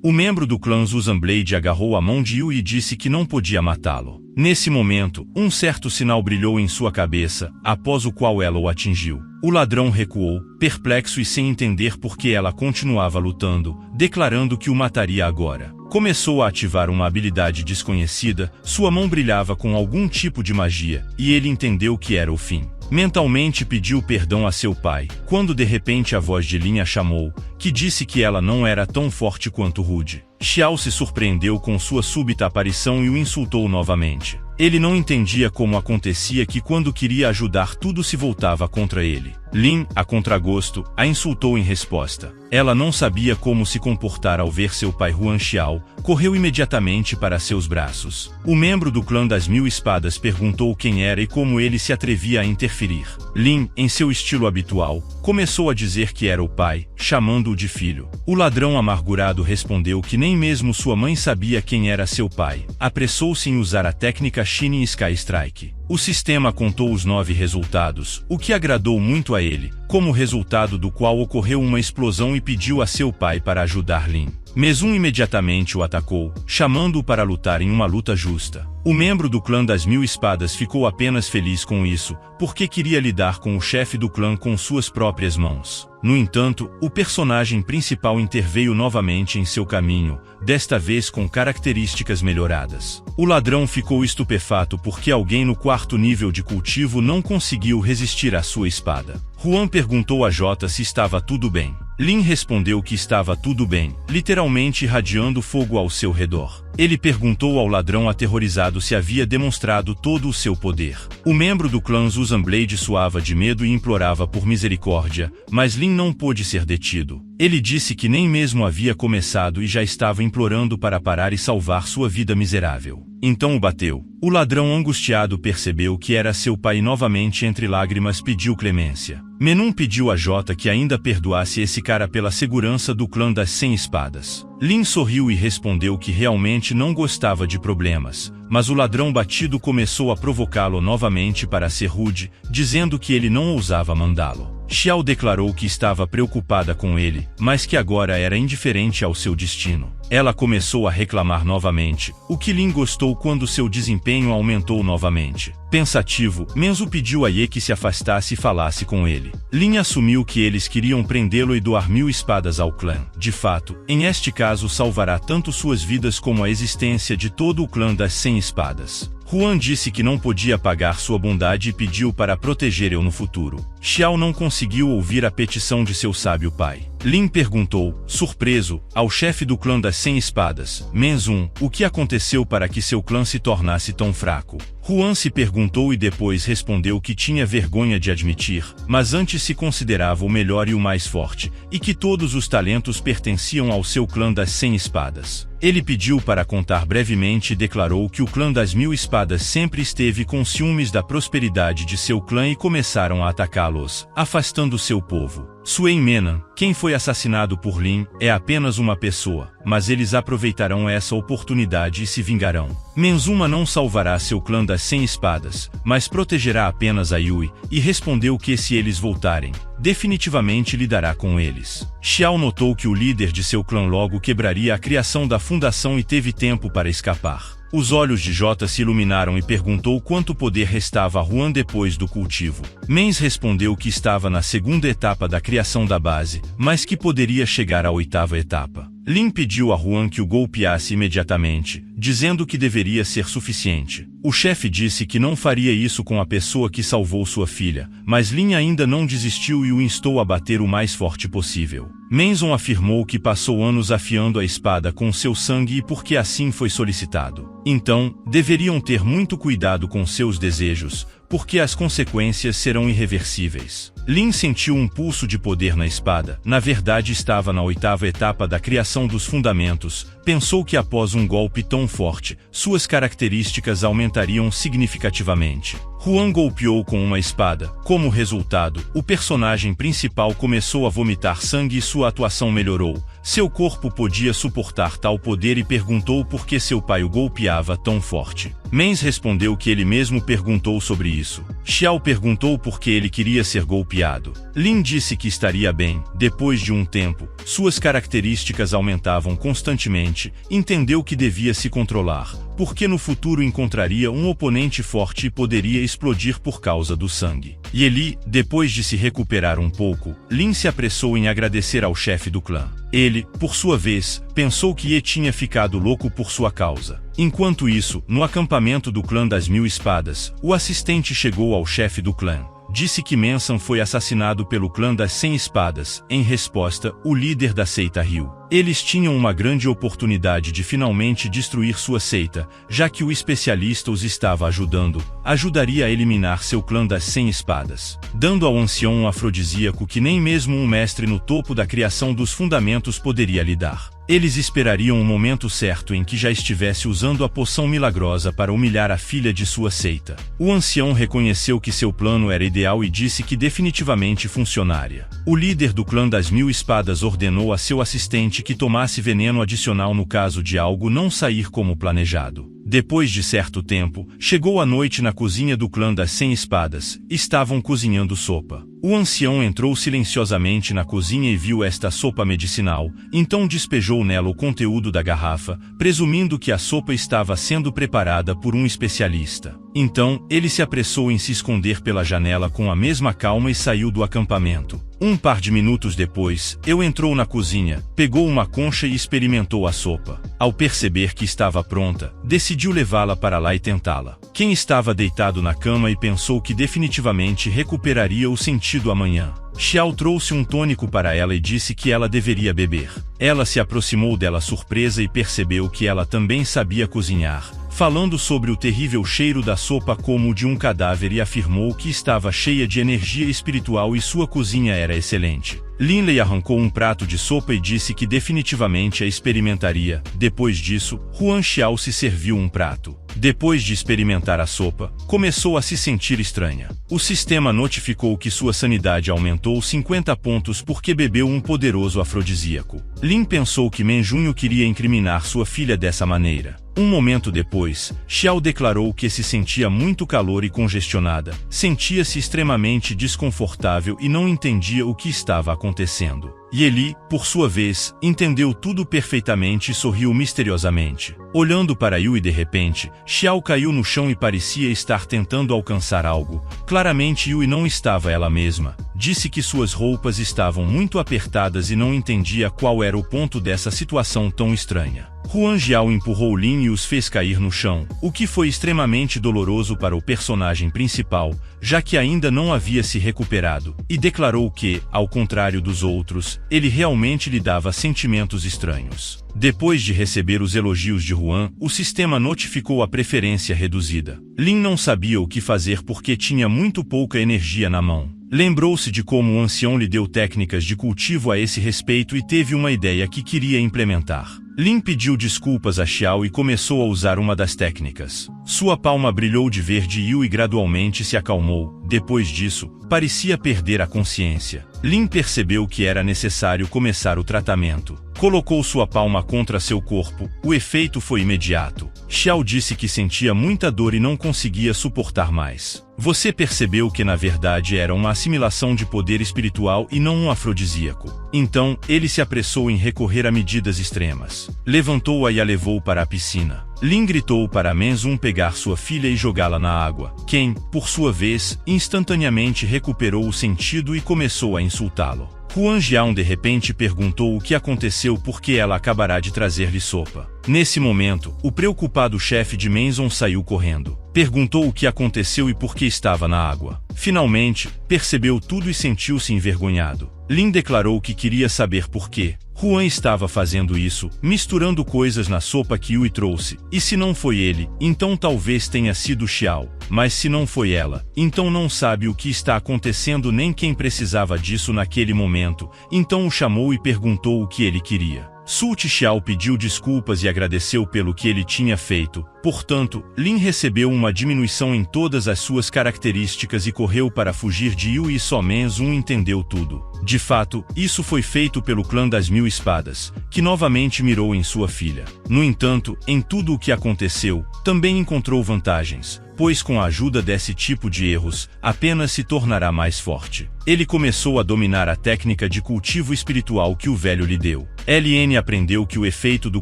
O membro do clã Zuzanblade agarrou a mão de Yu e disse que não podia matá-lo. Nesse momento, um certo sinal brilhou em sua cabeça, após o qual ela o atingiu. O ladrão recuou, perplexo e sem entender por que ela continuava lutando, declarando que o mataria agora. Começou a ativar uma habilidade desconhecida, sua mão brilhava com algum tipo de magia, e ele entendeu que era o fim. Mentalmente pediu perdão a seu pai, quando de repente a voz de Lin a chamou, que disse que ela não era tão forte quanto Rude. Xiao se surpreendeu com sua súbita aparição e o insultou novamente. Ele não entendia como acontecia que quando queria ajudar tudo se voltava contra ele. Lin, a contragosto, a insultou em resposta. Ela não sabia como se comportar ao ver seu pai Huan Xiao, correu imediatamente para seus braços. O membro do clã das 1000 espadas perguntou quem era e como ele se atrevia a interferir. Lin, em seu estilo habitual, começou a dizer que era o pai, chamando-o de filho. O ladrão amargurado respondeu que nem mesmo sua mãe sabia quem era seu pai. Apressou-se em usar a técnica Shining Sky Strike. O sistema contou os 9 resultados, o que agradou muito a ele, como resultado do qual ocorreu uma explosão e pediu a seu pai para ajudar Lin. Mezun imediatamente o atacou, chamando-o para lutar em uma luta justa. O membro do clã das 1000 espadas ficou apenas feliz com isso, porque queria lidar com o chefe do clã com suas próprias mãos. No entanto, o personagem principal interveio novamente em seu caminho, desta vez com características melhoradas. O ladrão ficou estupefato porque alguém no 4º nível de cultivo não conseguiu resistir à sua espada. Huan perguntou a Jota se estava tudo bem. Lin respondeu que estava tudo bem, literalmente irradiando fogo ao seu redor. Ele perguntou ao ladrão aterrorizado se havia demonstrado todo o seu poder. O membro do clã Zuzanblade suava de medo e implorava por misericórdia, mas Lin não pôde ser detido. Ele disse que nem mesmo havia começado e já estava implorando para parar e salvar sua vida miserável. Então o bateu. O ladrão angustiado percebeu que era seu pai e novamente entre lágrimas pediu clemência. Menun pediu a Jota que ainda perdoasse esse cara pela segurança do clã das 100 espadas. Lin sorriu e respondeu que realmente não gostava de problemas, mas o ladrão batido começou a provocá-lo novamente para ser rude, dizendo que ele não ousava mandá-lo. Xiao declarou que estava preocupada com ele, mas que agora era indiferente ao seu destino. Ela começou a reclamar novamente, o que Lin gostou quando seu desempenho aumentou novamente. Pensativo, Menzu pediu a Ye que se afastasse e falasse com ele. Lin assumiu que eles queriam prendê-lo e doar 1000 espadas ao clã. De fato, em este caso salvará tanto suas vidas como a existência de todo o clã das 100 espadas. Huan disse que não podia pagar sua bondade e pediu para proteger-o no futuro. Xiao não conseguiu ouvir a petição de seu sábio pai. Lin perguntou, surpreso, ao chefe do clã das 100 espadas, Menzun, o que aconteceu para que seu clã se tornasse tão fraco. Huan se perguntou e depois respondeu que tinha vergonha de admitir, mas antes se considerava o melhor e o mais forte, e que todos os talentos pertenciam ao seu clã das 100 espadas. Ele pediu para contar brevemente e declarou que o clã das 1000 espadas sempre esteve com ciúmes da prosperidade de seu clã e começaram a atacá-los, afastando seu povo. Suen Menan, quem foi assassinado por Lin, é apenas uma pessoa, mas eles aproveitarão essa oportunidade e se vingarão. Menzuma não salvará seu clã das 100 espadas, mas protegerá apenas a Yui, e respondeu que se eles voltarem, definitivamente lidará com eles. Xiao notou que o líder de seu clã logo quebraria a criação da fundação e teve tempo para escapar. Os olhos de Jota se iluminaram e perguntou quanto poder restava a Juan depois do cultivo. Mens respondeu que estava na segunda etapa da criação da base, mas que poderia chegar à oitava etapa. Lin pediu a Juan que o golpeasse imediatamente, dizendo que deveria ser suficiente. O chefe disse que não faria isso com a pessoa que salvou sua filha, mas Lin ainda não desistiu e o instou a bater o mais forte possível. Manson afirmou que passou anos afiando a espada com seu sangue e porque assim foi solicitado. Então, deveriam ter muito cuidado com seus desejos, porque as consequências serão irreversíveis. Lin sentiu um pulso de poder na espada, na verdade estava na oitava etapa da criação dos fundamentos, pensou que após um golpe tão forte, suas características aumentariam significativamente. Juan golpeou com uma espada. Como resultado, o personagem principal começou a vomitar sangue e sua atuação melhorou. Seu corpo podia suportar tal poder e perguntou por que seu pai o golpeava tão forte. Mens respondeu que ele mesmo perguntou sobre isso. Xiao perguntou por que ele queria ser golpeado. Lin disse que estaria bem. Depois de um tempo, suas características aumentavam constantemente. Entendeu que devia se controlar, porque no futuro encontraria um oponente forte e poderia explodir por causa do sangue. E ele, depois de se recuperar um pouco, Lin se apressou em agradecer ao chefe do clã. Ele, por sua vez, pensou que Ye tinha ficado louco por sua causa. Enquanto isso, no acampamento do clã das 1000 espadas, o assistente chegou ao chefe do clã. Disse que Manson foi assassinado pelo clã das 100 espadas. Em resposta, o líder da seita riu. Eles tinham uma grande oportunidade de finalmente destruir sua seita, já que o especialista os estava ajudando, ajudaria a eliminar seu clã das 100 espadas, dando ao ancião um afrodisíaco que nem mesmo um mestre no topo da criação dos fundamentos poderia lhe dar. Eles esperariam o momento certo em que já estivesse usando a poção milagrosa para humilhar a filha de sua seita. O ancião reconheceu que seu plano era ideal e disse que definitivamente funcionaria. O líder do clã das 1000 espadas ordenou a seu assistente que tomasse veneno adicional no caso de algo não sair como planejado. Depois de certo tempo, chegou a noite na cozinha do clã das 100 espadas. Estavam cozinhando sopa. O ancião entrou silenciosamente na cozinha e viu esta sopa medicinal, então despejou nela o conteúdo da garrafa, presumindo que a sopa estava sendo preparada por um especialista. Então, ele se apressou em se esconder pela janela com a mesma calma e saiu do acampamento. Um par de minutos depois, Eu entrou na cozinha, pegou uma concha e experimentou a sopa. Ao perceber que estava pronta, decidiu levá-la para lá e tentá-la. Quem estava deitado na cama e pensou que definitivamente recuperaria o sentido amanhã. Xiao trouxe um tônico para ela e disse que ela deveria beber. Ela se aproximou dela surpresa e percebeu que ela também sabia cozinhar, falando sobre o terrível cheiro da sopa como o de um cadáver e afirmou que estava cheia de energia espiritual e sua cozinha era excelente. Linley arrancou um prato de sopa e disse que definitivamente a experimentaria. Depois disso, Huan Xiao se serviu um prato. Depois de experimentar a sopa, começou a se sentir estranha. O sistema notificou que sua sanidade aumentou 50 pontos porque bebeu um poderoso afrodisíaco. Lin pensou que Menjunho queria incriminar sua filha dessa maneira. Um momento depois, Xiao declarou que se sentia muito calor e congestionada, sentia-se extremamente desconfortável e não entendia o que estava acontecendo. Ye, por sua vez, entendeu tudo perfeitamente e sorriu misteriosamente. Olhando para Yui de repente, Xiao caiu no chão e parecia estar tentando alcançar algo. Claramente Yui não estava ela mesma. Disse que suas roupas estavam muito apertadas e não entendia qual era o ponto dessa situação tão estranha. Huan Jiao empurrou Lin e os fez cair no chão, o que foi extremamente doloroso para o personagem principal, já que ainda não havia se recuperado, e declarou que, ao contrário dos outros, ele realmente lhe dava sentimentos estranhos. Depois de receber os elogios de Huan, o sistema notificou a preferência reduzida. Lin não sabia o que fazer porque tinha muito pouca energia na mão. Lembrou-se de como o ancião lhe deu técnicas de cultivo a esse respeito e teve uma ideia que queria implementar. Lin pediu desculpas a Xiao e começou a usar uma das técnicas. Sua palma brilhou de verde e Yui gradualmente se acalmou. Depois disso, parecia perder a consciência. Lin percebeu que era necessário começar o tratamento. Colocou sua palma contra seu corpo. O efeito foi imediato. Xiao disse que sentia muita dor e não conseguia suportar mais. Você percebeu que na verdade era uma assimilação de poder espiritual e não um afrodisíaco. Então, ele se apressou em recorrer a medidas extremas. Levantou-a e a levou para a piscina. Lin gritou para Menzun pegar sua filha e jogá-la na água. Ken, por sua vez, instantaneamente recuperou o sentido e começou a insultá-lo. Huan Jiao de repente perguntou o que aconteceu porque ela acabará de trazer-lhe sopa. Nesse momento, o preocupado chefe de Menzun saiu correndo. Perguntou o que aconteceu e por que estava na água. Finalmente, percebeu tudo e sentiu-se envergonhado. Lin declarou que queria saber por quê. Huan estava fazendo isso, misturando coisas na sopa que Yui trouxe. E se não foi ele, então talvez tenha sido Xiao. Mas se não foi ela, então não sabe o que está acontecendo nem quem precisava disso naquele momento. Então o chamou e perguntou o que ele queria. Sulti Xiao pediu desculpas e agradeceu pelo que ele tinha feito. Portanto, Lin recebeu uma diminuição em todas as suas características e correu para fugir de Yui e só Menzun entendeu tudo. De fato, isso foi feito pelo clã das 1000 espadas, que novamente mirou em sua filha. No entanto, em tudo o que aconteceu, também encontrou vantagens, pois com a ajuda desse tipo de erros, apenas se tornará mais forte. Ele começou a dominar a técnica de cultivo espiritual que o velho lhe deu. Lin aprendeu que o efeito do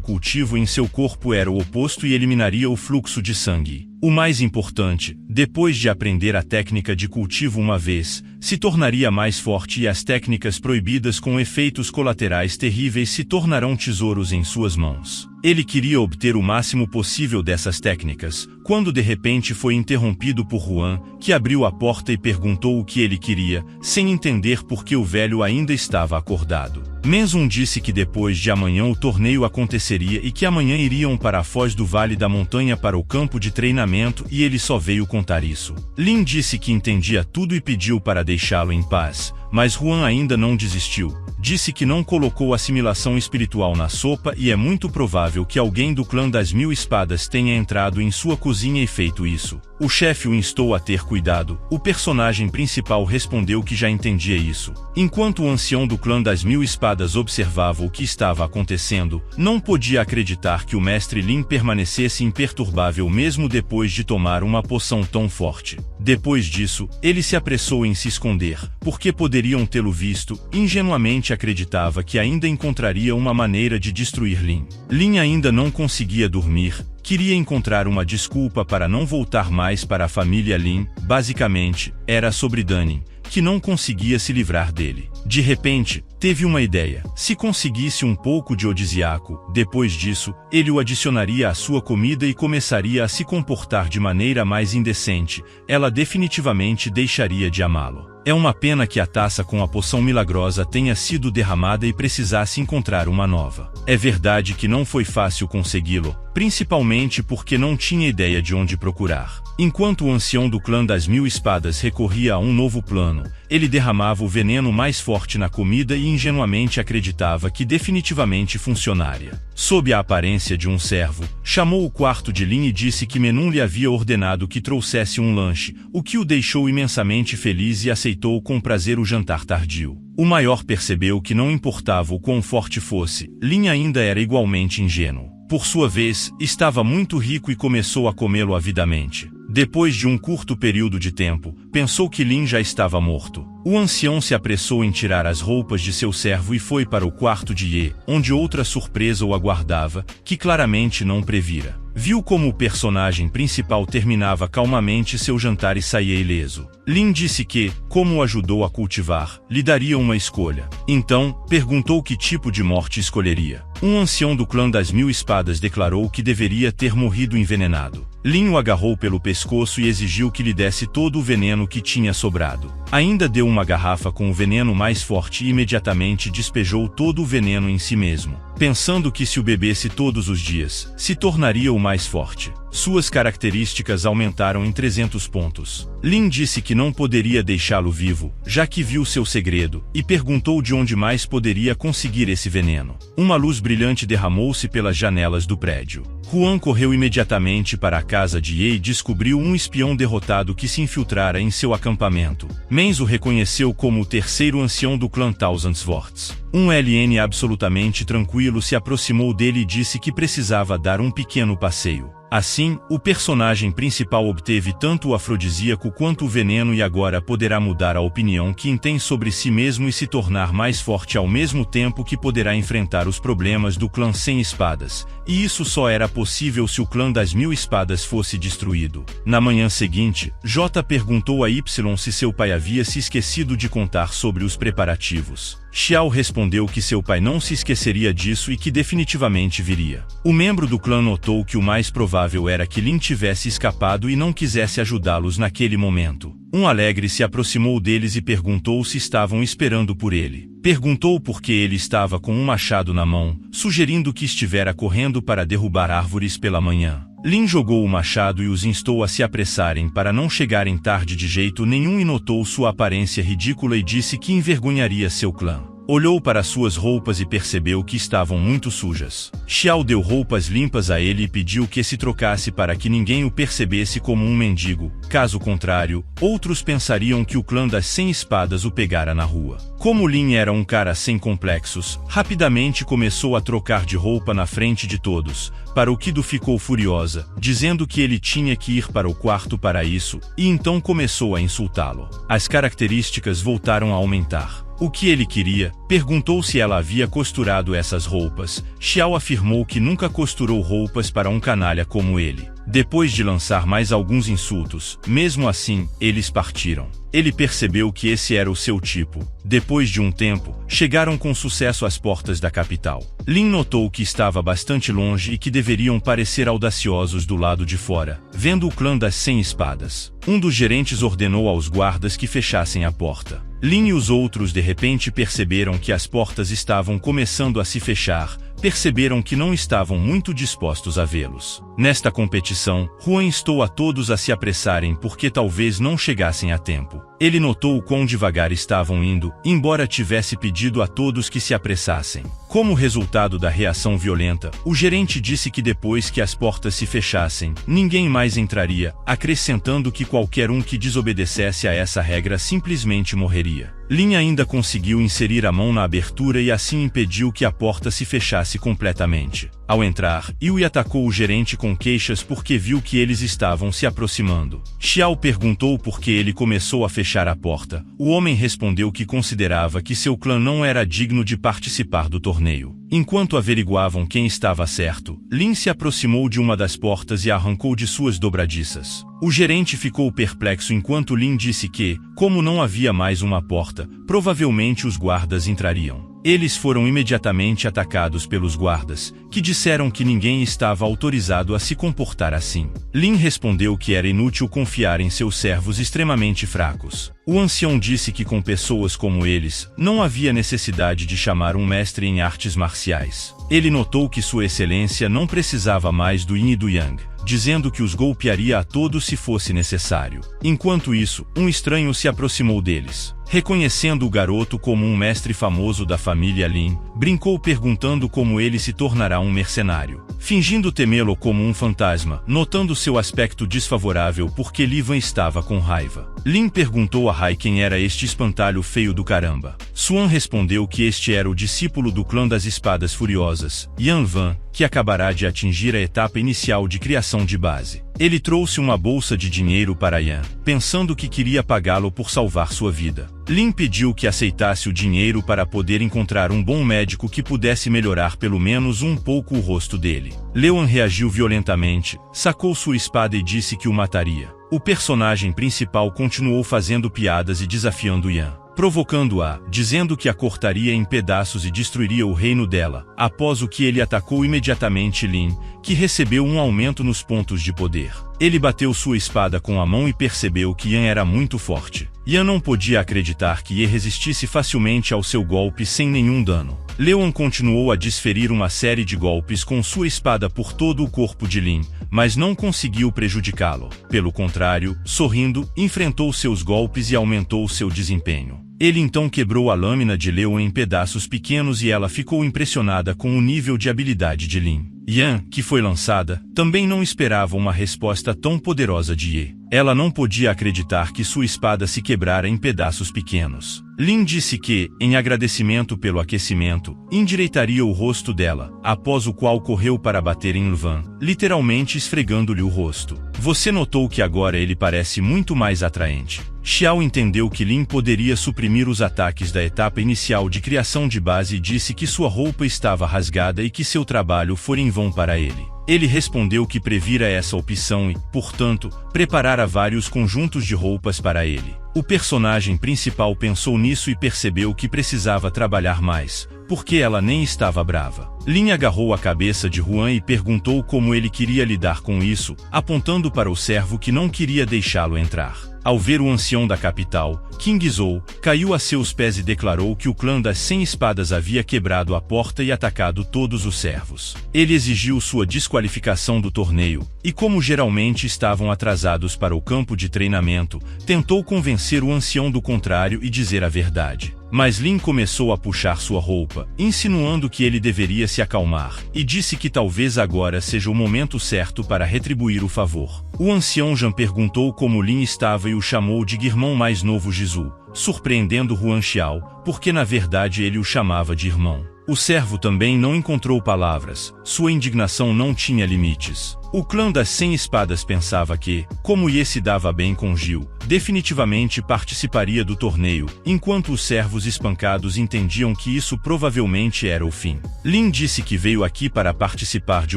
cultivo em seu corpo era o oposto e eliminaria o fluxo de sangue. O mais importante, depois de aprender a técnica de cultivo uma vez, se tornaria mais forte e as técnicas proibidas com efeitos colaterais terríveis se tornarão tesouros em suas mãos. Ele queria obter o máximo possível dessas técnicas, quando de repente foi interrompido por Huan, que abriu a porta e perguntou o que ele queria, sem entender por que o velho ainda estava acordado. Menzun disse que depois de amanhã o torneio aconteceria e que amanhã iriam para a foz do Vale da Montanha para o campo de treinamento e ele só veio contar isso. Lin disse que entendia tudo e pediu para deixá-lo em paz, mas Huan ainda não desistiu. Disse que não colocou assimilação espiritual na sopa e é muito provável que alguém do clã das 1000 espadas tenha entrado em sua cozinha e feito isso. O chefe o instou a ter cuidado. O personagem principal respondeu que já entendia isso. Enquanto o ancião do clã das 1000 espadas observava o que estava acontecendo, não podia acreditar que o mestre Lin permanecesse imperturbável mesmo depois de tomar uma poção tão forte. Depois disso, ele se apressou em se esconder, porque poderiam tê-lo visto. Ingenuamente acreditava que ainda encontraria uma maneira de destruir Lin. Lin ainda não conseguia dormir. Queria encontrar uma desculpa para não voltar mais para a família Lin. Basicamente, era sobre Danin, que não conseguia se livrar dele. De repente, teve uma ideia. Se conseguisse um pouco de odisiaco, depois disso, ele o adicionaria à sua comida e começaria a se comportar de maneira mais indecente. Ela definitivamente deixaria de amá-lo. É uma pena que a taça com a poção milagrosa tenha sido derramada e precisasse encontrar uma nova. É verdade que não foi fácil consegui-lo, principalmente porque não tinha ideia de onde procurar. Enquanto o ancião do clã das 1000 espadas recorria a um novo plano, ele derramava o veneno mais forte na comida e ingenuamente acreditava que definitivamente funcionaria. Sob a aparência de um servo, chamou o quarto de Lin e disse que Menun lhe havia ordenado que trouxesse um lanche, o que o deixou imensamente feliz e aceitou com prazer o jantar tardio. O maior percebeu que não importava o quão forte fosse, Lin ainda era igualmente ingênuo. Por sua vez, estava muito rico e começou a comê-lo avidamente. Depois de um curto período de tempo, pensou que Lin já estava morto. O ancião se apressou em tirar as roupas de seu servo e foi para o quarto de Ye, onde outra surpresa o aguardava, que claramente não previra. Viu como o personagem principal terminava calmamente seu jantar e saía ileso. Lin disse que, como o ajudou a cultivar, lhe daria uma escolha. Então, perguntou que tipo de morte escolheria. Um ancião do clã das 1000 espadas declarou que deveria ter morrido envenenado. Lin o agarrou pelo pescoço e exigiu que lhe desse todo o veneno que tinha sobrado. Ainda deu uma garrafa com o veneno mais forte e imediatamente despejou todo o veneno em si mesmo, pensando que se o bebesse todos os dias, se tornaria o mais forte. Suas características aumentaram em 300 pontos. Lin disse que não poderia deixá-lo vivo, já que viu seu segredo, e perguntou de onde mais poderia conseguir esse veneno. Uma luz brilhante derramou-se pelas janelas do prédio. Huan correu imediatamente para a casa de Ye e descobriu um espião derrotado que se infiltrara em seu acampamento. Menzun o reconheceu como o terceiro ancião do clã Thousand Swords. Um Lin absolutamente tranquilo se aproximou dele e disse que precisava dar um pequeno passeio. Assim, o personagem principal obteve tanto o afrodisíaco quanto o veneno e agora poderá mudar a opinião que tem sobre si mesmo e se tornar mais forte ao mesmo tempo que poderá enfrentar os problemas do clã sem espadas. E isso só era possível se o clã das 1000 espadas fosse destruído. Na manhã seguinte, J perguntou a Y se seu pai havia se esquecido de contar sobre os preparativos. Xiao respondeu que seu pai não se esqueceria disso e que definitivamente viria. O membro do clã notou que o mais provável era que Lin tivesse escapado e não quisesse ajudá-los naquele momento. Um alegre se aproximou deles e perguntou se estavam esperando por ele. Perguntou por que ele estava com um machado na mão, sugerindo que estivera correndo para derrubar árvores pela manhã. Lin jogou o machado e os instou a se apressarem para não chegarem tarde de jeito nenhum e notou sua aparência ridícula e disse que envergonharia seu clã. Olhou para suas roupas e percebeu que estavam muito sujas. Xiao deu roupas limpas a ele e pediu que se trocasse para que ninguém o percebesse como um mendigo. Caso contrário, outros pensariam que o clã das 100 espadas o pegara na rua. Como Lin era um cara sem complexos, rapidamente começou a trocar de roupa na frente de todos, para o que Du ficou furiosa, dizendo que ele tinha que ir para o quarto para isso, e então começou a insultá-lo. As características voltaram a aumentar. O que ele queria? Perguntou se ela havia costurado essas roupas. Xiao afirmou que nunca costurou roupas para um canalha como ele. Depois de lançar mais alguns insultos, mesmo assim, eles partiram. Ele percebeu que esse era o seu tipo. Depois de um tempo, chegaram com sucesso às portas da capital. Lin notou que estava bastante longe e que deveriam parecer audaciosos do lado de fora, vendo o clã das 100 espadas. Um dos gerentes ordenou aos guardas que fechassem a porta. Lin e os outros de repente perceberam que as portas estavam começando a se fechar, perceberam que não estavam muito dispostos a vê-los. Nesta competição, Huan instou a todos a se apressarem porque talvez não chegassem a tempo. Ele notou o quão devagar estavam indo, embora tivesse pedido a todos que se apressassem. Como resultado da reação violenta, o gerente disse que depois que as portas se fechassem, ninguém mais entraria, acrescentando que qualquer um que desobedecesse a essa regra simplesmente morreria. Lin ainda conseguiu inserir a mão na abertura e assim impediu que a porta se fechasse completamente. Ao entrar, Yui atacou o gerente com queixas porque viu que eles estavam se aproximando. Xiao perguntou por que ele começou a fechar a porta. O homem respondeu que considerava que seu clã não era digno de participar do torneio. Enquanto averiguavam quem estava certo, Lin se aproximou de uma das portas e a arrancou de suas dobradiças. O gerente ficou perplexo enquanto Lin disse que, como não havia mais uma porta, provavelmente os guardas entrariam. Eles foram imediatamente atacados pelos guardas, que disseram que ninguém estava autorizado a se comportar assim. Lin respondeu que era inútil confiar em seus servos extremamente fracos. O ancião disse que com pessoas como eles, não havia necessidade de chamar um mestre em artes marciais. Ele notou que Sua Excelência não precisava mais do Yin e do Yang, dizendo que os golpearia a todos se fosse necessário. Enquanto isso, um estranho se aproximou deles. Reconhecendo o garoto como um mestre famoso da família Lin, brincou perguntando como ele se tornará um mercenário. Fingindo temê-lo como um fantasma, notando seu aspecto desfavorável porque Li Van estava com raiva. Lin perguntou a Hai quem era este espantalho feio do caramba. Xuan respondeu que este era o discípulo do clã das espadas furiosas, Yan Van, que acabará de atingir a etapa inicial de criação de base. Ele trouxe uma bolsa de dinheiro para Yan, pensando que queria pagá-lo por salvar sua vida. Lin pediu que aceitasse o dinheiro para poder encontrar um bom médico que pudesse melhorar pelo menos um pouco o rosto dele. Leon reagiu violentamente, sacou sua espada e disse que o mataria. O personagem principal continuou fazendo piadas e desafiando Yan, provocando-a, dizendo que a cortaria em pedaços e destruiria o reino dela, após o que ele atacou imediatamente Lin, que recebeu um aumento nos pontos de poder. Ele bateu sua espada com a mão e percebeu que Yan era muito forte. Yan não podia acreditar que Ye resistisse facilmente ao seu golpe sem nenhum dano. Leon continuou a desferir uma série de golpes com sua espada por todo o corpo de Lin, mas não conseguiu prejudicá-lo. Pelo contrário, sorrindo, enfrentou seus golpes e aumentou seu desempenho. Ele então quebrou a lâmina de Leon em pedaços pequenos e ela ficou impressionada com o nível de habilidade de Lin. Yan, que foi lançada, também não esperava uma resposta tão poderosa de Ye. Ela não podia acreditar que sua espada se quebrara em pedaços pequenos. Lin disse que, em agradecimento pelo aquecimento, endireitaria o rosto dela, após o qual correu para bater em Lvan, literalmente esfregando-lhe o rosto. Você notou que agora ele parece muito mais atraente. Xiao entendeu que Lin poderia suprimir os ataques da etapa inicial de criação de base e disse que sua roupa estava rasgada e que seu trabalho fora em vão para ele. Ele respondeu que previra essa opção e, portanto, preparara vários conjuntos de roupas para ele. O personagem principal pensou nisso e percebeu que precisava trabalhar mais, porque ela nem estava brava. Lin agarrou a cabeça de Huan e perguntou como ele queria lidar com isso, apontando para o servo que não queria deixá-lo entrar. Ao ver o ancião da capital, King Zhou caiu a seus pés e declarou que o clã das 100 espadas havia quebrado a porta e atacado todos os servos. Ele exigiu sua desqualificação do torneio, e como geralmente estavam atrasados para o campo de treinamento, tentou convencer o ancião do contrário e dizer a verdade. Mas Lin começou a puxar sua roupa, insinuando que ele deveria se acalmar, e disse que talvez agora seja o momento certo para retribuir o favor. O ancião Zhan perguntou como Lin estava e o chamou de irmão mais novo Jizu, surpreendendo Huan Xiao, porque na verdade ele o chamava de irmão. O servo também não encontrou palavras, sua indignação não tinha limites. O clã das 100 espadas pensava que, como Ye se dava bem com Gil, definitivamente participaria do torneio, enquanto os servos espancados entendiam que isso provavelmente era o fim. Lin disse que veio aqui para participar de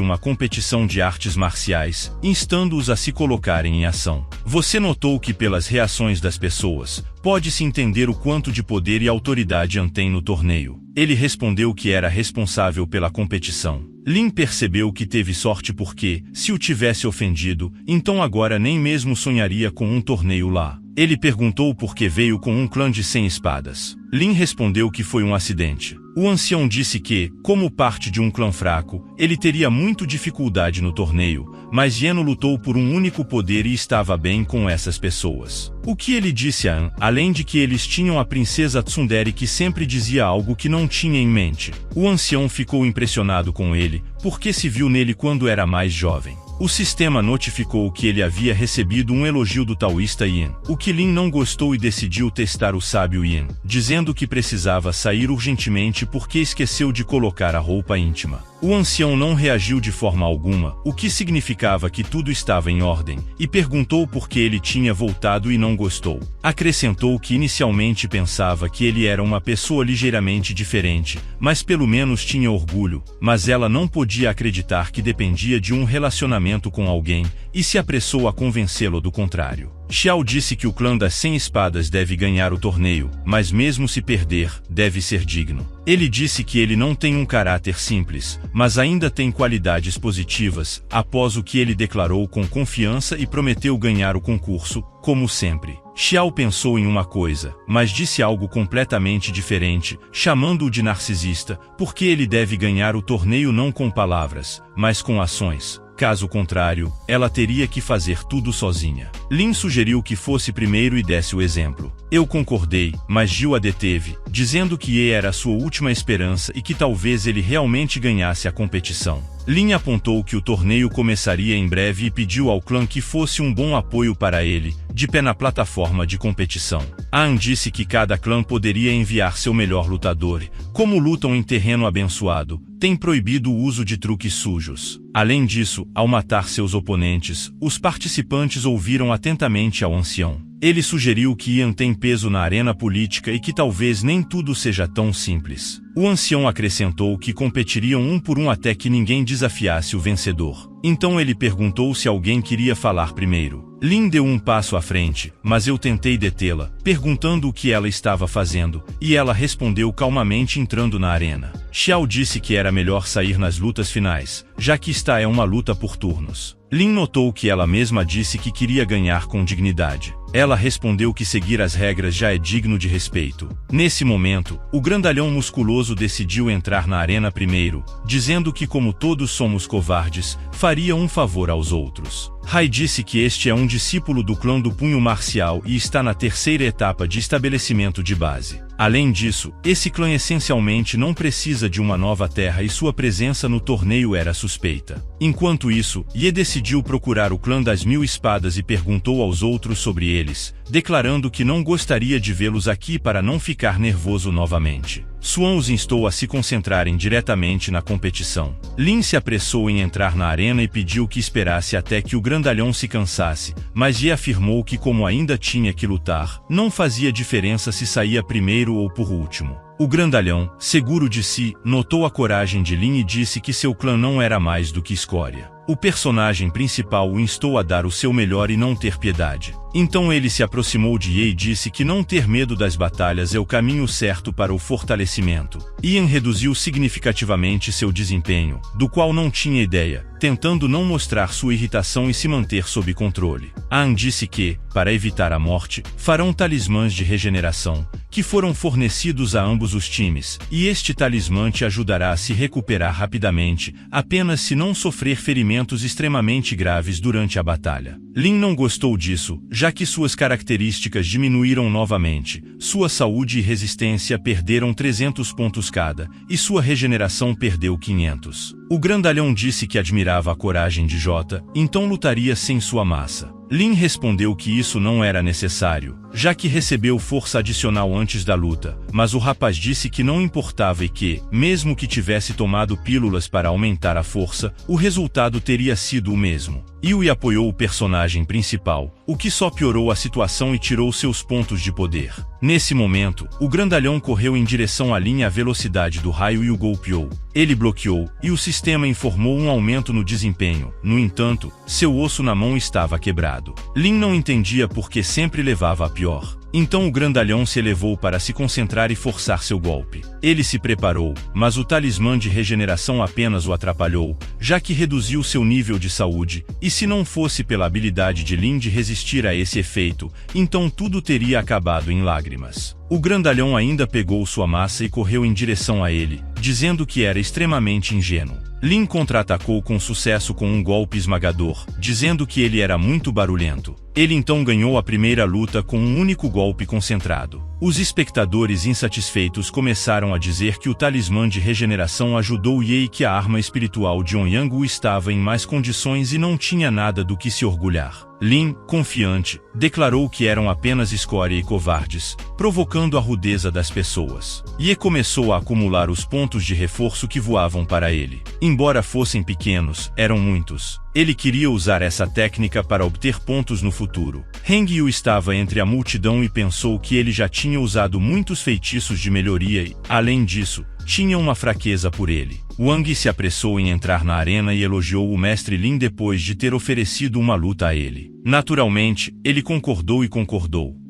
uma competição de artes marciais, instando-os a se colocarem em ação. Você notou que pelas reações das pessoas, pode-se entender o quanto de poder e autoridade An tem no torneio. Ele respondeu que era responsável pela competição. Lin percebeu que teve sorte porque, se o tivesse ofendido, então agora nem mesmo sonharia com um torneio lá. Ele perguntou por que veio com um clã de 100 espadas. Lin respondeu que foi um acidente. O ancião disse que, como parte de um clã fraco, ele teria muita dificuldade no torneio, mas Yeno lutou por um único poder e estava bem com essas pessoas. O que ele disse a An, além de que eles tinham a princesa Tsundere que sempre dizia algo que não tinha em mente. O ancião ficou impressionado com ele, porque se viu nele quando era mais jovem. O sistema notificou que ele havia recebido um elogio do taoísta Yin, o que Lin não gostou e decidiu testar o sábio Yin, dizendo que precisava sair urgentemente porque esqueceu de colocar a roupa íntima. O ancião não reagiu de forma alguma, o que significava que tudo estava em ordem, e perguntou por que ele tinha voltado e não gostou. Acrescentou que inicialmente pensava que ele era uma pessoa ligeiramente diferente, mas pelo menos tinha orgulho, mas ela não podia acreditar que dependia de um relacionamento com alguém, e se apressou a convencê-lo do contrário. Xiao disse que o clã das 100 espadas deve ganhar o torneio, mas mesmo se perder, deve ser digno. Ele disse que ele não tem um caráter simples, mas ainda tem qualidades positivas, após o que ele declarou com confiança e prometeu ganhar o concurso, como sempre. Xiao pensou em uma coisa, mas disse algo completamente diferente, chamando-o de narcisista, porque ele deve ganhar o torneio não com palavras, mas com ações. Caso contrário, ela teria que fazer tudo sozinha. Lin sugeriu que fosse primeiro e desse o exemplo. Eu concordei, mas Gil a deteve, dizendo que Ye era sua última esperança e que talvez ele realmente ganhasse a competição. Lin apontou que o torneio começaria em breve e pediu ao clã que fosse um bom apoio para ele, de pé na plataforma de competição. An disse que cada clã poderia enviar seu melhor lutador, como lutam em terreno abençoado, tem proibido o uso de truques sujos. Além disso, ao matar seus oponentes, os participantes ouviram atentamente ao ancião. Ele sugeriu que Yan tem peso na arena política e que talvez nem tudo seja tão simples. O ancião acrescentou que competiriam um por um até que ninguém desafiasse o vencedor. Então ele perguntou se alguém queria falar primeiro. Lin deu um passo à frente, mas eu tentei detê-la, perguntando o que ela estava fazendo, e ela respondeu calmamente entrando na arena. Xiao disse que era melhor sair nas lutas finais, já que esta é uma luta por turnos. Lin notou que ela mesma disse que queria ganhar com dignidade. Ela respondeu que seguir as regras já é digno de respeito. Nesse momento, o grandalhão musculoso decidiu entrar na arena primeiro, dizendo que como todos somos covardes, faria um favor aos outros. Hai disse que este é um discípulo do clã do punho marcial e está na terceira etapa de estabelecimento de base. Além disso, esse clã essencialmente não precisa de uma nova terra e sua presença no torneio era suspeita. Enquanto isso, Ye decidiu procurar o clã das 1000 espadas e perguntou aos outros sobre eles, declarando que não gostaria de vê-los aqui para não ficar nervoso novamente. Suan os instou a se concentrarem diretamente na competição. Lin se apressou em entrar na arena e pediu que esperasse até que o grandalhão se cansasse, mas Ye afirmou que como ainda tinha que lutar, não fazia diferença se saía primeiro ou por último. O grandalhão, seguro de si, notou a coragem de Lin e disse que seu clã não era mais do que escória. O personagem principal o instou a dar o seu melhor e não ter piedade. Então ele se aproximou de Ye e disse que não ter medo das batalhas é o caminho certo para o fortalecimento. Ian reduziu significativamente seu desempenho, do qual não tinha ideia, tentando não mostrar sua irritação e se manter sob controle. An disse que, para evitar a morte, farão talismãs de regeneração, que foram fornecidos a ambos os times, e este talismã te ajudará a se recuperar rapidamente, apenas se não sofrer ferimentos extremamente graves durante a batalha. Lin não gostou disso, já que suas características diminuíram novamente, sua saúde e resistência perderam 300 pontos cada, e sua regeneração perdeu 500. O grandalhão disse que admirava a coragem de Jota, então lutaria sem sua massa. Lin respondeu que isso não era necessário, já que recebeu força adicional antes da luta, mas o rapaz disse que não importava e que, mesmo que tivesse tomado pílulas para aumentar a força, o resultado teria sido o mesmo. Yui apoiou o personagem principal, o que só piorou a situação e tirou seus pontos de poder. Nesse momento, o grandalhão correu em direção à linha à velocidade do raio e o golpeou. Ele bloqueou, e o sistema informou um aumento no desempenho. No entanto, seu osso na mão estava quebrado. Lin não entendia por que sempre levava a pior. Então o grandalhão se elevou para se concentrar e forçar seu golpe. Ele se preparou, mas o talismã de regeneração apenas o atrapalhou, já que reduziu seu nível de saúde, e se não fosse pela habilidade de Lin de resistir a esse efeito, então tudo teria acabado em lágrimas. O grandalhão ainda pegou sua massa e correu em direção a ele, dizendo que era extremamente ingênuo. Lin contra-atacou com sucesso com um golpe esmagador, dizendo que ele era muito barulhento. Ele então ganhou a primeira luta com um único golpe concentrado. Os espectadores insatisfeitos começaram a dizer que o talismã de regeneração ajudou Ye e que a arma espiritual de Onyangu estava em mais condições e não tinha nada do que se orgulhar. Lin, confiante, declarou que eram apenas escória e covardes, provocando a rudeza das pessoas. Ye começou a acumular os pontos de reforço que voavam para ele. Embora fossem pequenos, eram muitos. Ele queria usar essa técnica para obter pontos no futuro. Hengyu estava entre a multidão e pensou que ele já tinha usado muitos feitiços de melhoria e, além disso, tinha uma fraqueza por ele. Wang se apressou em entrar na arena e elogiou o mestre Lin depois de ter oferecido uma luta a ele. Naturalmente, ele concordou.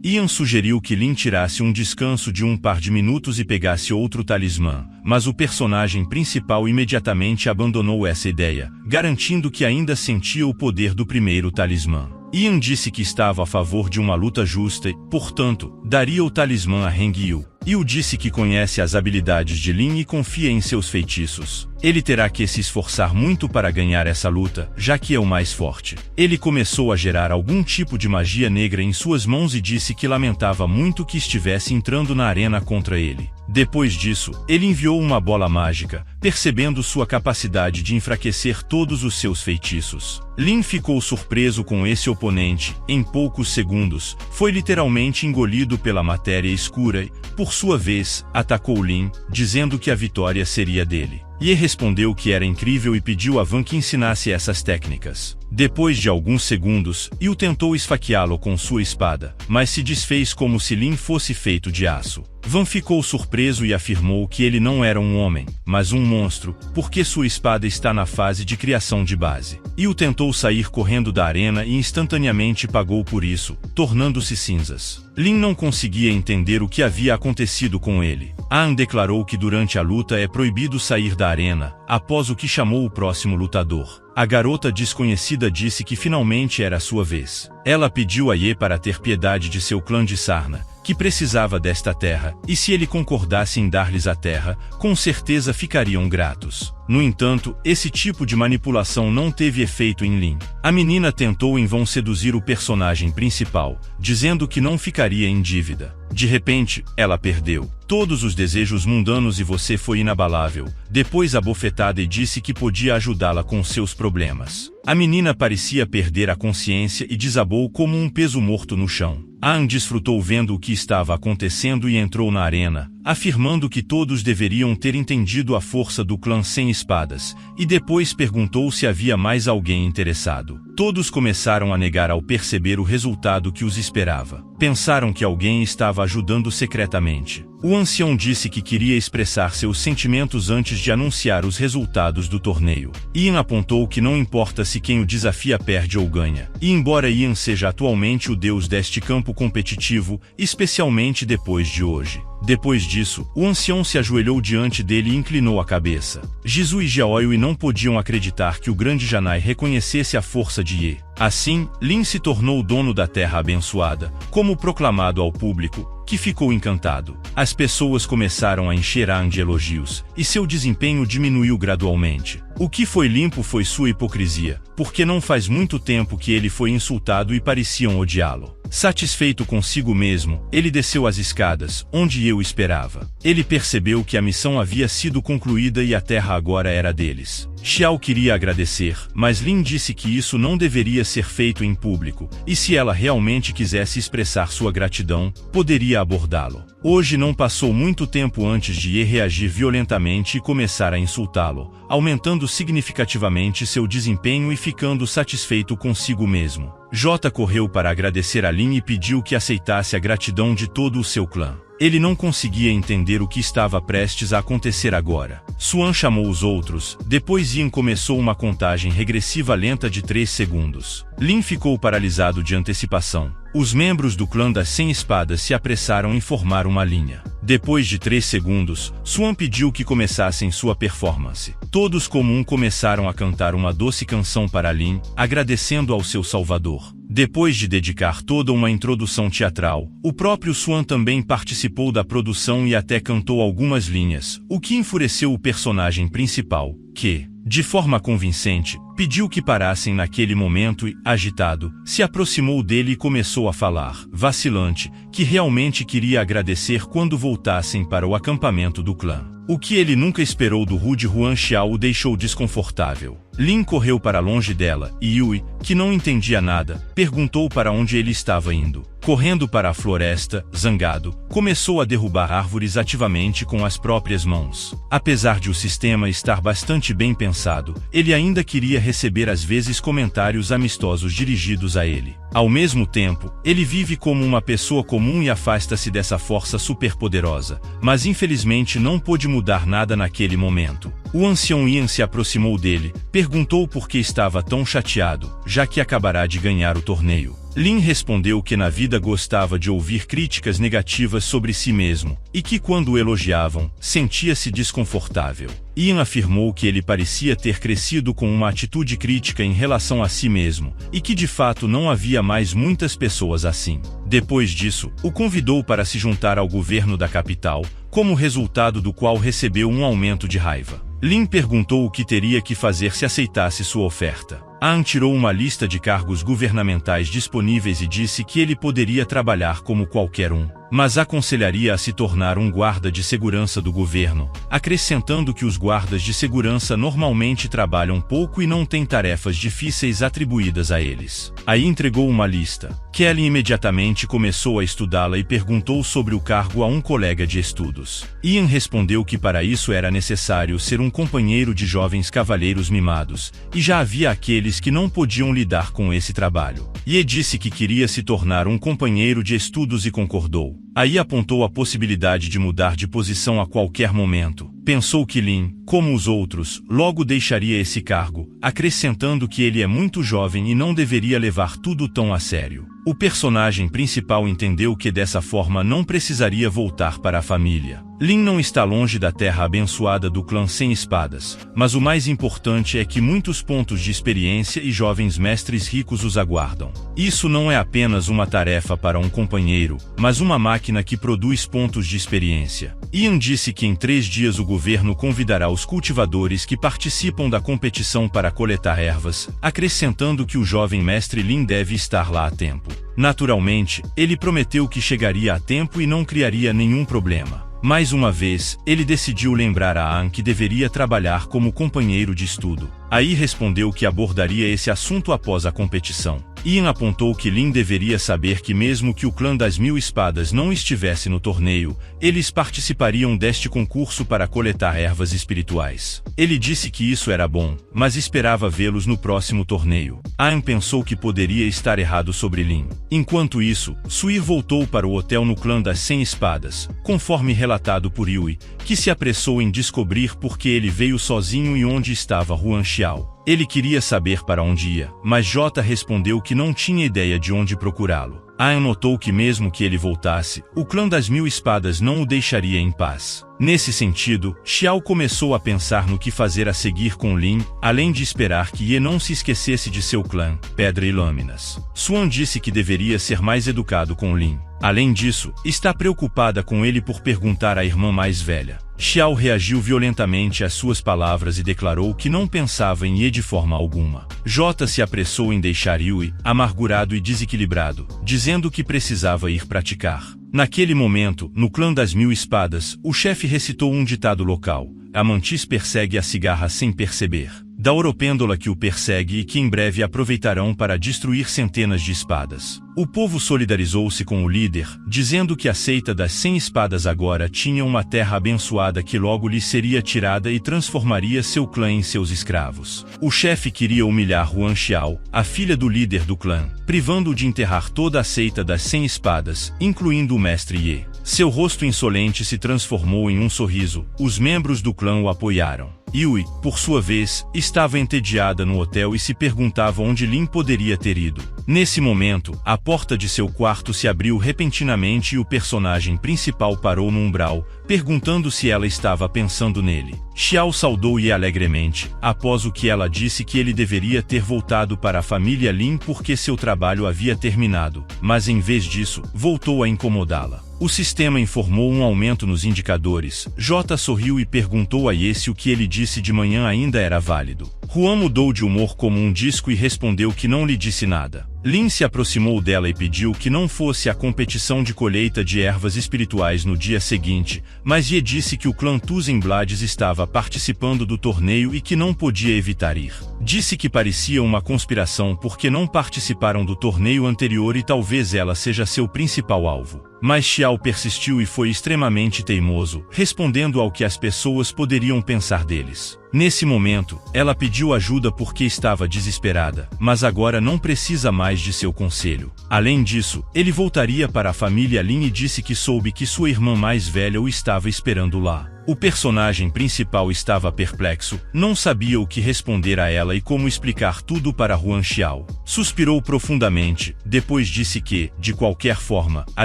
Ian sugeriu que Lin tirasse um descanso de um par de minutos e pegasse outro talismã, mas o personagem principal imediatamente abandonou essa ideia, garantindo que ainda sentia o poder do primeiro talismã. Ian disse que estava a favor de uma luta justa e, portanto, daria o talismã a Hengyu. Yu disse que conhece as habilidades de Lin e confia em seus feitiços. Ele terá que se esforçar muito para ganhar essa luta, já que é o mais forte. Ele começou a gerar algum tipo de magia negra em suas mãos e disse que lamentava muito que estivesse entrando na arena contra ele. Depois disso, ele enviou uma bola mágica, percebendo sua capacidade de enfraquecer todos os seus feitiços. Lin ficou surpreso com esse oponente. Em poucos segundos, foi literalmente engolido pela matéria escura e, por sua vez, atacou Lin, dizendo que a vitória seria dele. Ye respondeu que era incrível e pediu a Van que ensinasse essas técnicas. Depois de alguns segundos, Yu tentou esfaqueá-lo com sua espada, mas se desfez como se Lin fosse feito de aço. Van ficou surpreso e afirmou que ele não era um homem, mas um monstro, porque sua espada está na fase de criação de base. Yu tentou sair correndo da arena e instantaneamente pagou por isso, tornando-se cinzas. Lin não conseguia entender o que havia acontecido com ele. An declarou que durante a luta é proibido sair da arena, após o que chamou o próximo lutador. A garota desconhecida disse que finalmente era sua vez. Ela pediu a Ye para ter piedade de seu clã de Sarna, que precisava desta terra, e se ele concordasse em dar-lhes a terra, com certeza ficariam gratos. No entanto, esse tipo de manipulação não teve efeito em Lin. A menina tentou em vão seduzir o personagem principal, dizendo que não ficaria em dívida. De repente, ela perdeu todos os desejos mundanos e você foi inabalável. Depois abofetada e disse que podia ajudá-la com seus problemas. A menina parecia perder a consciência e desabou como um peso morto no chão. An desfrutou vendo o que estava acontecendo e entrou na arena, afirmando que todos deveriam ter entendido a força do clã sem espadas, e depois perguntou se havia mais alguém interessado. Todos começaram a negar ao perceber o resultado que os esperava. Pensaram que alguém estava ajudando secretamente. O ancião disse que queria expressar seus sentimentos antes de anunciar os resultados do torneio. Ian apontou que não importa se quem o desafia perde ou ganha. E embora Ian seja atualmente o deus deste campo competitivo, especialmente depois de hoje. Depois disso, o ancião se ajoelhou diante dele e inclinou a cabeça. Jizu e Jiaoyue não podiam acreditar que o grande Janai reconhecesse a força de Ye. Assim, Lin se tornou o dono da terra abençoada, como proclamado ao público, que ficou encantado. As pessoas começaram a encher An de elogios, e seu desempenho diminuiu gradualmente. O que foi limpo foi sua hipocrisia, porque não faz muito tempo que ele foi insultado e pareciam odiá-lo. Satisfeito consigo mesmo, ele desceu as escadas, onde eu esperava. Ele percebeu que a missão havia sido concluída e a terra agora era deles. Xiao queria agradecer, mas Lin disse que isso não deveria ser feito em público, e se ela realmente quisesse expressar sua gratidão, poderia abordá-lo. Hoje não passou muito tempo antes de Ye reagir violentamente e começar a insultá-lo, aumentando significativamente seu desempenho e ficando satisfeito consigo mesmo. Jota correu para agradecer a Lin e pediu que aceitasse a gratidão de todo o seu clã. Ele não conseguia entender o que estava prestes a acontecer agora. Xuan chamou os outros, depois Ian começou uma contagem regressiva lenta de 3 segundos. Lin ficou paralisado de antecipação. Os membros do clã das 100 espadas se apressaram em formar uma linha. Depois de 3 segundos, Xuan pediu que começassem sua performance. Todos como um começaram a cantar uma doce canção para Lin, agradecendo ao seu salvador. Depois de dedicar toda uma introdução teatral, o próprio Xuan também participou da produção e até cantou algumas linhas, o que enfureceu o personagem principal, que, de forma convincente, pediu que parassem naquele momento e, agitado, se aproximou dele e começou a falar, vacilante, que realmente queria agradecer quando voltassem para o acampamento do clã. O que ele nunca esperou do rude Huan Xiao o deixou desconfortável. Lin correu para longe dela, e Yui, que não entendia nada, perguntou para onde ele estava indo. Correndo para a floresta, zangado, começou a derrubar árvores ativamente com as próprias mãos. Apesar de o sistema estar bastante bem pensado, ele ainda queria receber às vezes comentários amistosos dirigidos a ele. Ao mesmo tempo, ele vive como uma pessoa comum e afasta-se dessa força superpoderosa, mas infelizmente não pôde mudar nada naquele momento. O ancião Ian se aproximou dele, perguntou por que estava tão chateado, já que acabará de ganhar o torneio. Lin respondeu que na vida gostava de ouvir críticas negativas sobre si mesmo, e que quando o elogiavam, sentia-se desconfortável. Ian afirmou que ele parecia ter crescido com uma atitude crítica em relação a si mesmo, e que de fato não havia mais muitas pessoas assim. Depois disso, o convidou para se juntar ao governo da capital, como resultado do qual recebeu um aumento de raiva. Lin perguntou o que teria que fazer se aceitasse sua oferta. An tirou uma lista de cargos governamentais disponíveis e disse que ele poderia trabalhar como qualquer um, mas aconselharia a se tornar um guarda de segurança do governo, acrescentando que os guardas de segurança normalmente trabalham pouco e não têm tarefas difíceis atribuídas a eles. Aí entregou uma lista. Kelly imediatamente começou a estudá-la e perguntou sobre o cargo a um colega de estudos. Ian respondeu que para isso era necessário ser um companheiro de jovens cavalheiros mimados, e já havia aqueles que não podiam lidar com esse trabalho. Ye disse que queria se tornar um companheiro de estudos e concordou. Aí apontou a possibilidade de mudar de posição a qualquer momento. Pensou que Lin, como os outros, logo deixaria esse cargo, acrescentando que ele é muito jovem e não deveria levar tudo tão a sério. O personagem principal entendeu que dessa forma não precisaria voltar para a família. Lin não está longe da terra abençoada do clã sem espadas, mas o mais importante é que muitos pontos de experiência e jovens mestres ricos os aguardam. Isso não é apenas uma tarefa para um companheiro, mas uma máquina que produz pontos de experiência. Ian disse que em 3 dias o governo convidará os cultivadores que participam da competição para coletar ervas, acrescentando que o jovem mestre Lin deve estar lá a tempo. Naturalmente, ele prometeu que chegaria a tempo e não criaria nenhum problema. Mais uma vez, ele decidiu lembrar a An que deveria trabalhar como companheiro de estudo. Aí respondeu que abordaria esse assunto após a competição. Ian apontou que Lin deveria saber que mesmo que o clã das 1000 espadas não estivesse no torneio, eles participariam deste concurso para coletar ervas espirituais. Ele disse que isso era bom, mas esperava vê-los no próximo torneio. Ian pensou que poderia estar errado sobre Lin. Enquanto isso, Suir voltou para o hotel no clã das 100 espadas, conforme relatado por Yui, que se apressou em descobrir por que ele veio sozinho e onde estava Huan Xiao. Ele queria saber para onde ia, mas Jota respondeu que não tinha ideia de onde procurá-lo. Ian notou que mesmo que ele voltasse, o clã das 1000 espadas não o deixaria em paz. Nesse sentido, Xiao começou a pensar no que fazer a seguir com Lin, além de esperar que Ye não se esquecesse de seu clã, Pedra e Lâminas. Xuan disse que deveria ser mais educado com Lin. Além disso, está preocupada com ele por perguntar à irmã mais velha. Xiao reagiu violentamente às suas palavras e declarou que não pensava em Ye de forma alguma. Jota se apressou em deixar Yui, amargurado e desequilibrado, dizendo que precisava ir praticar. Naquele momento, no clã das 1000 espadas, o chefe recitou um ditado local: a mantis persegue a cigarra sem perceber. Da oropêndola que o persegue e que em breve aproveitarão para destruir centenas de espadas. O povo solidarizou-se com o líder, dizendo que a seita das 100 espadas agora tinha uma terra abençoada que logo lhe seria tirada e transformaria seu clã em seus escravos. O chefe queria humilhar Huan Xiao, a filha do líder do clã, privando-o de enterrar toda a seita das 100 espadas, incluindo o mestre Ye. Seu rosto insolente se transformou em um sorriso. Os membros do clã o apoiaram. Yui, por sua vez, estava entediada no hotel e se perguntava onde Lin poderia ter ido. Nesse momento, a porta de seu quarto se abriu repentinamente e o personagem principal parou no umbral, perguntando se ela estava pensando nele. Xiao saudou-e alegremente, após o que ela disse que ele deveria ter voltado para a família Lin porque seu trabalho havia terminado, mas em vez disso, voltou a incomodá-la. O sistema informou um aumento nos indicadores. Jota sorriu e perguntou a Ye se o que ele disse de manhã ainda era válido. Huan mudou de humor como um disco e respondeu que não lhe disse nada. Lin se aproximou dela e pediu que não fosse à competição de colheita de ervas espirituais no dia seguinte, mas Ye disse que o clã Tuzenblades estava participando do torneio e que não podia evitar ir. Disse que parecia uma conspiração porque não participaram do torneio anterior e talvez ela seja seu principal alvo. Mas Xiao persistiu e foi extremamente teimoso, respondendo ao que as pessoas poderiam pensar deles. Nesse momento, ela pediu ajuda porque estava desesperada, mas agora não precisa mais de seu conselho. Além disso, ele voltaria para a família Lin e disse que soube que sua irmã mais velha o estava esperando lá. O personagem principal estava perplexo, não sabia o que responder a ela e como explicar tudo para Huan Xiao. Suspirou profundamente, depois disse que, de qualquer forma, a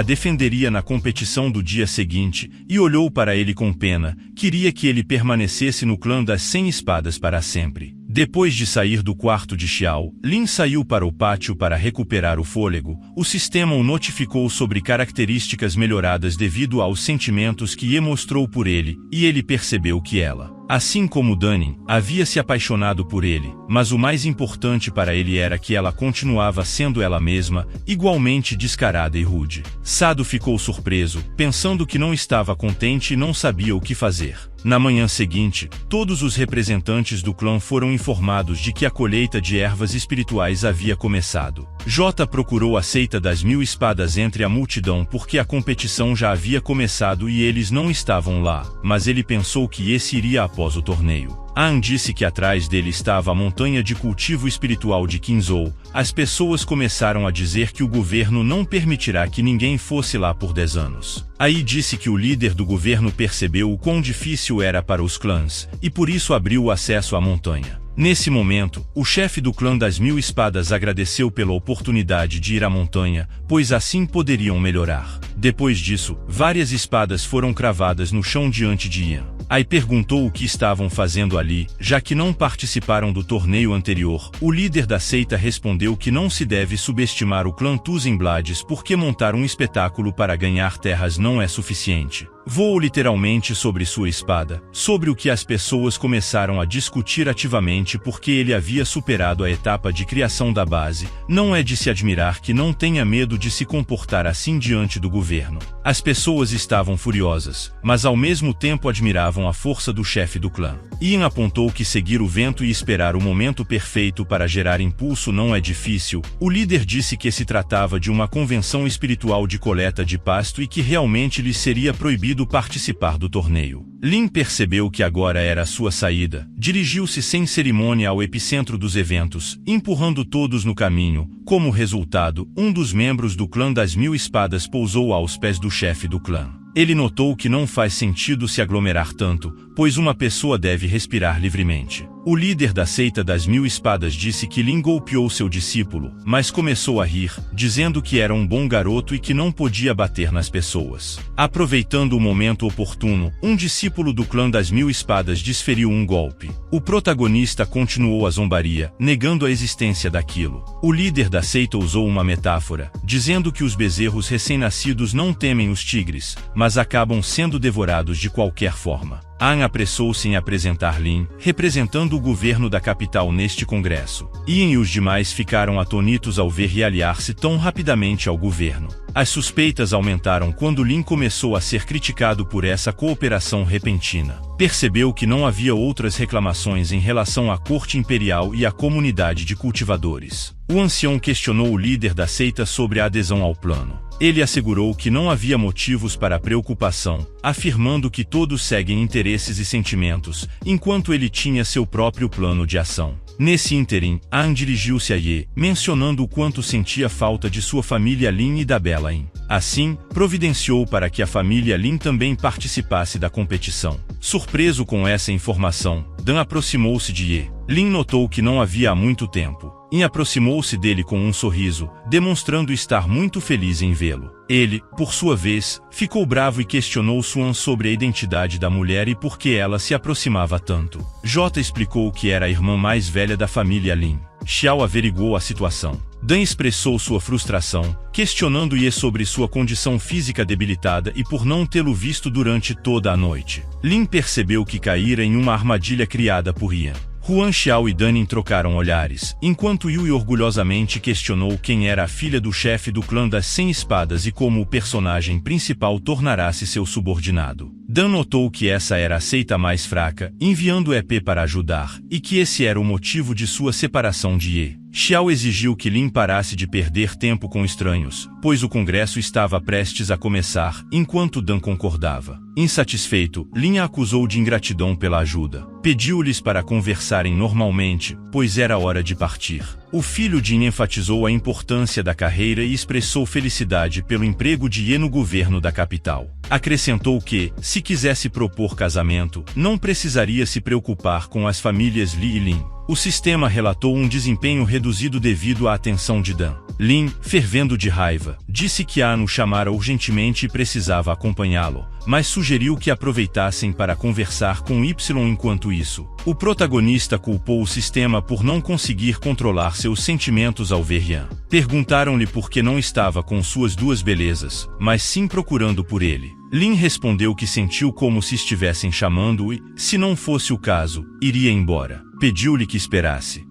defenderia na competição do dia seguinte, e olhou para ele com pena, queria que ele permanecesse no clã das 100 espadas para sempre. Depois de sair do quarto de Xiao, Lin saiu para o pátio para recuperar o fôlego. O sistema o notificou sobre características melhoradas devido aos sentimentos que Ye mostrou por ele, e ele percebeu que ela, assim como Danin, havia se apaixonado por ele, mas o mais importante para ele era que ela continuava sendo ela mesma, igualmente descarada e rude. Sado ficou surpreso, pensando que não estava contente e não sabia o que fazer. Na manhã seguinte, todos os representantes do clã foram informados de que a colheita de ervas espirituais havia começado. Jota procurou a seita das 1000 espadas entre a multidão porque a competição já havia começado e eles não estavam lá, mas ele pensou que esse iria após o torneio. An disse que atrás dele estava a montanha de cultivo espiritual de Qinzhou. As pessoas começaram a dizer que o governo não permitirá que ninguém fosse lá por 10 anos. Aí disse que o líder do governo percebeu o quão difícil era para os clãs, e por isso abriu o acesso à montanha. Nesse momento, o chefe do clã das 1000 espadas agradeceu pela oportunidade de ir à montanha, pois assim poderiam melhorar. Depois disso, várias espadas foram cravadas no chão diante de Ian. Ai perguntou o que estavam fazendo ali, já que não participaram do torneio anterior. O líder da seita respondeu que não se deve subestimar o clã Tuzinblades porque montar um espetáculo para ganhar terras não é suficiente. Voou literalmente sobre sua espada, sobre o que as pessoas começaram a discutir ativamente porque ele havia superado a etapa de criação da base. Não é de se admirar que não tenha medo de se comportar assim diante do governo. As pessoas estavam furiosas, mas ao mesmo tempo admiravam a força do chefe do clã. Ian apontou que seguir o vento e esperar o momento perfeito para gerar impulso não é difícil. O líder disse que se tratava de uma convenção espiritual de coleta de pasto e que realmente lhes seria proibido participar do torneio. Lin percebeu que agora era a sua saída, dirigiu-se sem cerimônia ao epicentro dos eventos, empurrando todos no caminho. Como resultado, um dos membros do clã das 1000 espadas pousou aos pés do chefe do clã. Ele notou que não faz sentido se aglomerar tanto, pois uma pessoa deve respirar livremente. O líder da seita das 1000 espadas disse que Lin golpeou seu discípulo, mas começou a rir, dizendo que era um bom garoto e que não podia bater nas pessoas. Aproveitando o momento oportuno, um discípulo do clã das 1000 espadas desferiu um golpe. O protagonista continuou a zombaria, negando a existência daquilo. O líder da seita usou uma metáfora, dizendo que os bezerros recém-nascidos não temem os tigres, mas acabam sendo devorados de qualquer forma. An apressou-se em apresentar Lin, representando o governo da capital neste congresso. Ian e os demais ficaram atônitos ao ver aliar-se tão rapidamente ao governo. As suspeitas aumentaram quando Lin começou a ser criticado por essa cooperação repentina. Percebeu que não havia outras reclamações em relação à corte imperial e à comunidade de cultivadores. O ancião questionou o líder da seita sobre a adesão ao plano. Ele assegurou que não havia motivos para preocupação, afirmando que todos seguem interesses e sentimentos, enquanto ele tinha seu próprio plano de ação. Nesse ínterim, An dirigiu-se a Ye, mencionando o quanto sentia falta de sua família Lin e da Bela Yin. Assim, providenciou para que a família Lin também participasse da competição. Surpreso com essa informação, Dan aproximou-se de Ye. Lin notou que não havia há muito tempo. Yin aproximou-se dele com um sorriso, demonstrando estar muito feliz em vê-lo. Ele, por sua vez, ficou bravo e questionou Suan sobre a identidade da mulher e por que ela se aproximava tanto. Jota explicou que era a irmã mais velha da família Lin. Xiao averiguou a situação. Dan expressou sua frustração, questionando Ye sobre sua condição física debilitada e por não tê-lo visto durante toda a noite. Lin percebeu que caíra em uma armadilha criada por Ian. Huan Xiao e Danin trocaram olhares, enquanto Yui orgulhosamente questionou quem era a filha do chefe do clã das 100 espadas e como o personagem principal tornará-se seu subordinado. Dan notou que essa era a seita mais fraca, enviando EP para ajudar, e que esse era o motivo de sua separação de Ye. Xiao exigiu que Lin parasse de perder tempo com estranhos, pois o congresso estava prestes a começar, enquanto Dan concordava. Insatisfeito, Lin a acusou de ingratidão pela ajuda. Pediu-lhes para conversarem normalmente, pois era hora de partir. O filho de Yin enfatizou a importância da carreira e expressou felicidade pelo emprego de Ye no governo da capital. Acrescentou que, se quisesse propor casamento, não precisaria se preocupar com as famílias Li e Lin. O sistema relatou um desempenho reduzido devido à atenção de Dan. Lin, fervendo de raiva, disse que An o chamara urgentemente e precisava acompanhá-lo, mas sugeriu que aproveitassem para conversar com Y. Enquanto isso, o protagonista culpou o sistema por não conseguir controlar seus sentimentos ao ver Yan. Perguntaram-lhe por que não estava com suas duas belezas, mas sim procurando por ele. Lin respondeu que sentiu como se estivessem chamando-o e, se não fosse o caso, iria embora. Pediu-lhe que esperasse.